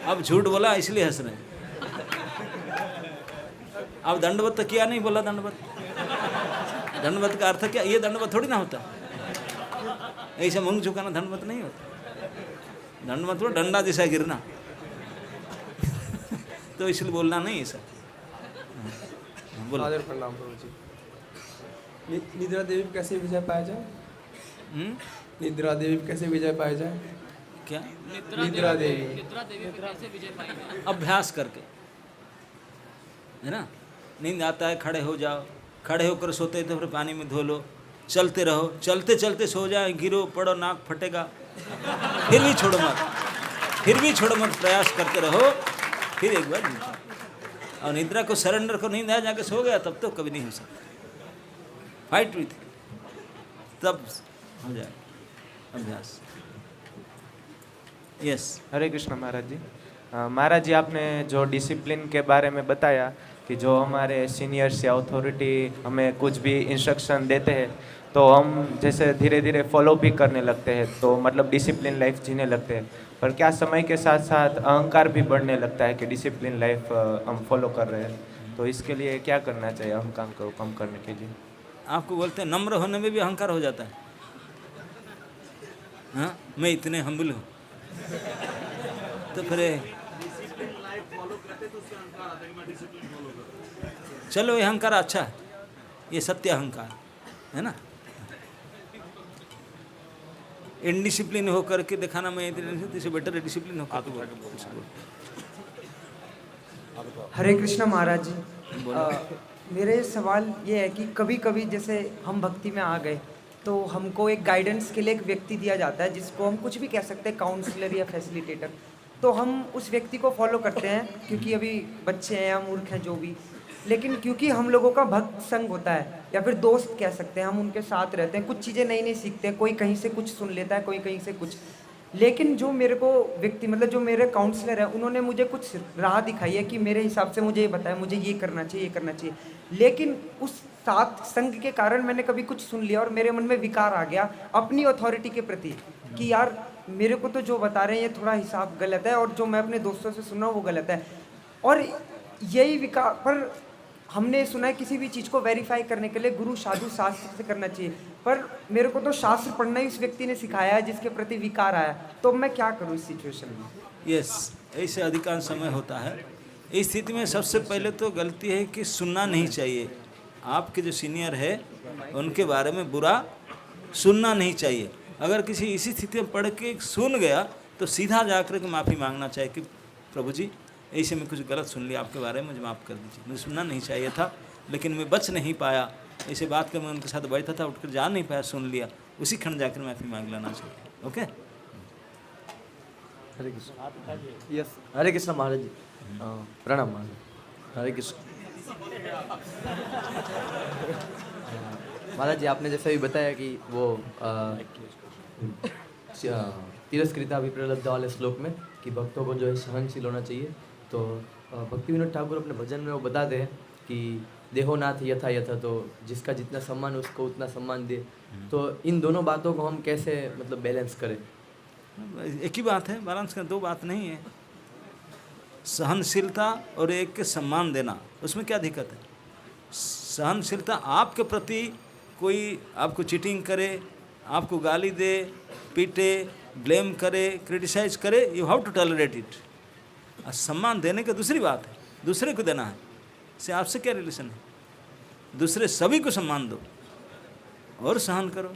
अब झूठ बोला इसलिए हंस रहे हैं। अब दंडवत तो किया नहीं, बोला दंडवत। दंडवत का अर्थ क्या? ये दंडवत थोड़ी ना होता, ऐसा मुंह झुकाना दंडवत नहीं होता। दंडवत तो डंडा जैसा गिरना तो इसलिए बोलना नहीं ऐसा। बोलो। आदर प्रणाम प्रभु जी। निद्रा देवी को कैसे विजय पाया जाए? निद्रा देवी को कैसे विजय पाया जाए? क्या? निद्रा देवी अभ्यास करके, है ना? नींद आता है, खड़े हो जाओ, खड़े होकर सोते तो फिर पानी में धो लो, चलते रहो, चलते चलते सो जाए, गिरो पड़ो, नाक फटेगा, फिर भी छोड़ो मत, फिर भी छोड़ो मत, प्रयास करते रहो, फिर एक बार नींद। और निद्रा को सरेंडर को नींद आया, जाके सो गया, तब तो कभी नहीं हो सकता। फाइट विथ, तब हो जाए अभ्यास। यस। हरे कृष्ण महाराज जी। महाराज जी, आपने जो डिसिप्लिन के बारे में बताया कि जो हमारे सीनियर्स या अथॉरिटी हमें कुछ भी इंस्ट्रक्शन देते हैं तो हम जैसे धीरे धीरे फॉलो भी करने लगते हैं, तो मतलब डिसिप्लिन लाइफ जीने लगते हैं। पर क्या समय के साथ साथ अहंकार भी बढ़ने लगता है कि डिसिप्लिन लाइफ हम फॉलो कर रहे हैं, तो इसके लिए क्या करना चाहिए अहंकार को कम करने के लिए? आपको बोलते हैं नम्र होने में भी अहंकार हो जाता है। हाँ, मैं इतने हम्बल हूँ, तो फिर चलो ये अहंकार अच्छा है, ये सत्य अहंकार है ना। इनडिसिप्लिन होकर के दिखाना मैं इसे बेटर है डिसिप्लिन होकर के। हरे कृष्ण महाराज जी। मेरे सवाल ये है कि कभी कभी जैसे हम भक्ति में आ गए तो हमको एक गाइडेंस के लिए एक व्यक्ति दिया जाता है, जिसको हम कुछ भी कह सकते हैं, काउंसलर या फैसिलिटेटर। तो हम उस व्यक्ति को फॉलो करते हैं क्योंकि अभी बच्चे हैं या मूर्ख हैं जो भी, लेकिन क्योंकि हम लोगों का भक्त संग होता है या फिर दोस्त कह सकते हैं, हम उनके साथ रहते हैं, कुछ चीज़ें नई नई सीखते हैं, कोई कहीं से कुछ सुन लेता है, कोई कहीं से कुछ। लेकिन जो मेरे को व्यक्ति मतलब जो मेरे काउंसलर है, उन्होंने मुझे कुछ राह दिखाई है कि मेरे हिसाब से मुझे ये बताया, मुझे ये करना चाहिए, ये करना चाहिए। लेकिन उस साथ संग के कारण मैंने कभी कुछ सुन लिया और मेरे मन में विकार आ गया अपनी अथॉरिटी के प्रति कि यार मेरे को तो जो बता रहे हैं ये थोड़ा हिसाब गलत है, और जो मैं अपने दोस्तों से सुना वो गलत है। और यही विकार पर हमने सुना है किसी भी चीज़ को वेरीफाई करने के लिए गुरु साधु शास्त्र से करना चाहिए, पर मेरे को तो शास्त्र पढ़ना ही उस व्यक्ति ने सिखाया है जिसके प्रति विकार आया, तो मैं क्या करूँ इस सिचुएशन में? यस, ऐसे अधिकांश समय होता है। इस स्थिति में सबसे पहले तो गलती है कि सुनना नहीं चाहिए। आपके जो सीनियर है उनके बारे में बुरा सुनना नहीं चाहिए। अगर किसी इसी स्थिति में पढ़ के सुन गया तो सीधा जाकर के माफ़ी मांगना चाहिए कि प्रभु जी ऐसे मैं कुछ गलत सुन लिया आपके बारे में, मुझे माफ़ कर दीजिए, मुझे सुनना नहीं चाहिए था, लेकिन मैं बच नहीं पाया, ऐसे बात कर मैं उनके साथ बैठा था, उठकर जा नहीं पाया, सुन लिया, उसी क्षण जाकर माफ़ी मांग लेना चाहिए। ओके। हरे कृष्ण। यस, हरे कृष्ण महाराज जी। प्रणाम महाराज। हरे कृष्ण महाराज जी। आपने जैसे भी बताया कि वो तिरस्कृता विप्रलब्ध वाले श्लोक में कि भक्तों को जो है सहनशील होना चाहिए, तो भक्ति विनोद ठाकुर अपने भजन में वो बताते हैं कि देहोनाथ यथा यथा, तो जिसका जितना सम्मान उसको उतना सम्मान दे। तो इन दोनों बातों को हम कैसे मतलब बैलेंस करें? एक ही बात है, बैलेंस का दो बात नहीं है। सहनशीलता और एक के सम्मान देना, उसमें क्या दिक्कत है? सहनशीलता आपके प्रति कोई आपको चीटिंग करे, आपको गाली दे, पीटे, ब्लेम करे, क्रिटिसाइज करे, you have to tolerate it. और सम्मान देने की दूसरी बात है, दूसरे को देना है, इससे आपसे क्या रिलेशन है? दूसरे सभी को सम्मान दो और सहन करो,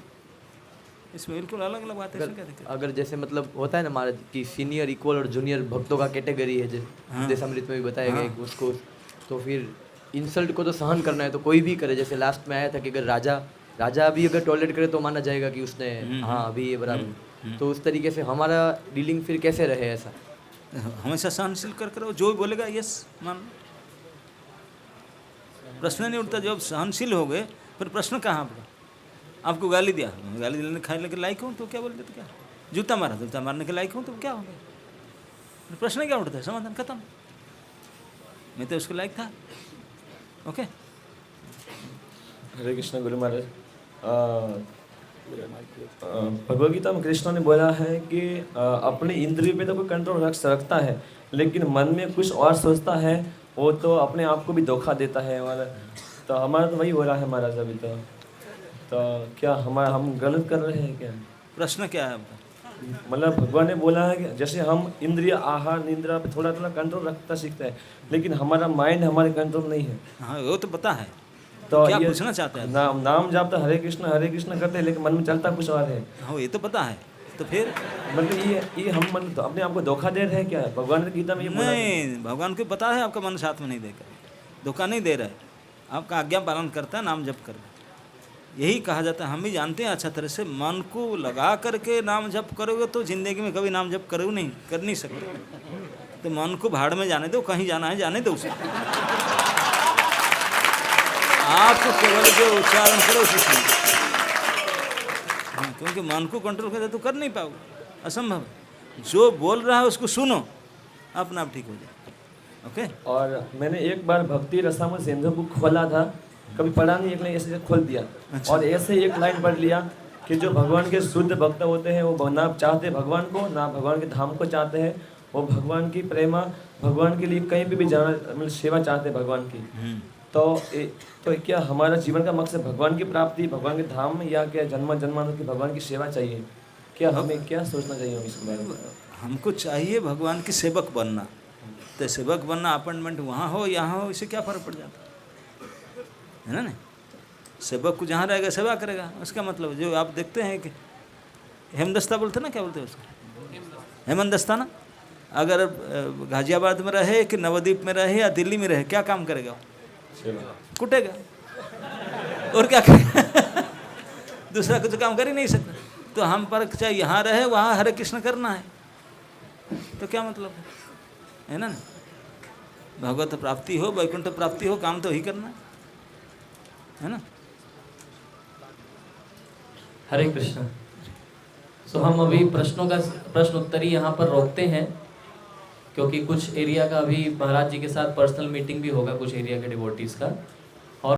इसमें बिल्कुल अलग अलग बात है। इसमें क्या दिक्कत? अगर जैसे मतलब होता है ना महाराज कि सीनियर इक्वल और जूनियर भक्तों का कैटेगरी है, हाँ। जैसे अमृत में भी बताया गया हाँ। है कि उसको, तो फिर इंसल्ट को तो सहन करना है, तो कोई भी करे। जैसे लास्ट में आया था कि अगर राजा भी अगर टॉलरेट करे तो माना जाएगा कि उसने हाँ अभी ये बराबर। तो उस तरीके से हमारा डीलिंग फिर कैसे रहे ऐसा? हमेशा सहनशील कर करो, जो भी बोलेगा यस मान लो, प्रश्न नहीं उठता। जब सहनशील हो गए फिर प्रश्न कहाँ आपका? आपको गाली दिया, गाली देने खाने के लायक हूँ तो क्या बोलते? तो क्या जूता मारा, जूता मारने के लायक हूँ तो क्या हो गया? प्रश्न क्या उठता है? समाधान खत्म, मैं तो उसके लायक था। ओके। हरे कृष्ण गुरु महाराज। भगवद गीता में कृष्ण ने बोला है कि अपने इंद्रियों पे तो कोई कंट्रोल रखता है, लेकिन मन में कुछ और सोचता है वो तो अपने आप को भी धोखा देता है। और तो हमारा तो वही हो रहा है महाराज अभी। तो क्या हम गलत कर रहे हैं क्या? प्रश्न क्या है आपका? मतलब भगवान ने बोला है कि जैसे हम इंद्रिय आहार निंद्रा पे थोड़ा थोड़ा कंट्रोल रखता सीखते हैं, लेकिन हमारा माइंड हमारे कंट्रोल नहीं है। हाँ वो तो पता है। तो क्या ये पूछना चाहते हैं? नाम जाप तो हरे कृष्ण करते हैं, लेकिन मन में चलता कुछ और है। हाँ ये तो पता है, तो फिर मतलब ये हम मन तो अपने आप को धोखा दे रहे हैं क्या? भगवान ने गीता में ये बोला नहीं, भगवान को पता है आपका मन साथ में नहीं देगा, धोखा नहीं दे रहा है, आपका आज्ञा पालन करता है, नाम जप कर रहा है। यही कहा जाता है, हम भी जानते हैं अच्छा तरह से, मन को लगा करके नाम जप करोगे तो जिंदगी में कभी नाम जप करोगे नहीं, कर नहीं सकते। तो मन को भाड़ में जाने दो, कहीं जाना है जाने दो उसे। आपको केवल जो उच्चारण करो उसी से, क्योंकि मन को कंट्रोल करते तो कर नहीं पाओगे, असंभव है। जो बोल रहा है उसको सुनो, अपने आप ठीक हो जाए। ओके। और मैंने एक बार भक्ति रसामृत सिंधु बुक खोला था, कभी पढ़ा नहीं, एक लाइन ऐसे खोल दिया। अच्छा। और ऐसे एक लाइन पढ़ लिया कि जो भगवान के शुद्ध भक्त होते हैं वो ना चाहते भगवान को, ना भगवान के धाम को चाहते हैं, वो भगवान की प्रेमा, भगवान के लिए कहीं पे भी जाना, मतलब सेवा चाहते हैं भगवान की। तो क्या हमारा जीवन का मकसद भगवान की प्राप्ति, भगवान के धाम, या क्या जन्म जन्मांतर की भगवान की सेवा चाहिए? क्या हमें क्या सोचना चाहिए इसके बारे में? हमको चाहिए भगवान की सेवक बनना। तो सेवक बनना अपॉइंटमेंट वहाँ हो यहाँ हो, इससे क्या फ़र्क पड़ जाता है ना? नहीं, सेवक को जहाँ रहेगा सेवा करेगा, उसका मतलब जो आप देखते हैं कि हेमदस्ता बोलते ना, क्या बोलते हैं उसको, हेमंदस्ता ना। अगर गाजियाबाद में रहे कि नवद्वीप में रहे या दिल्ली में रहे, क्या काम करेगा वो? कुटेगा और क्या करेगा? दूसरा कुछ काम कर ही नहीं सकता। तो हम पर चाहे यहाँ रहे वहाँ हरे कृष्ण करना है, तो क्या मतलब है ना? भगवत प्राप्ति हो, वैकुंठ प्राप्ति हो, काम तो ही करना है ना? हरे कृष्ण। तो हम अभी प्रश्न उत्तरी यहाँ पर रोकते हैं, क्योंकि कुछ एरिया का अभी महाराज जी के साथ पर्सनल मीटिंग भी होगा, कुछ एरिया के डिवोटीज़ का।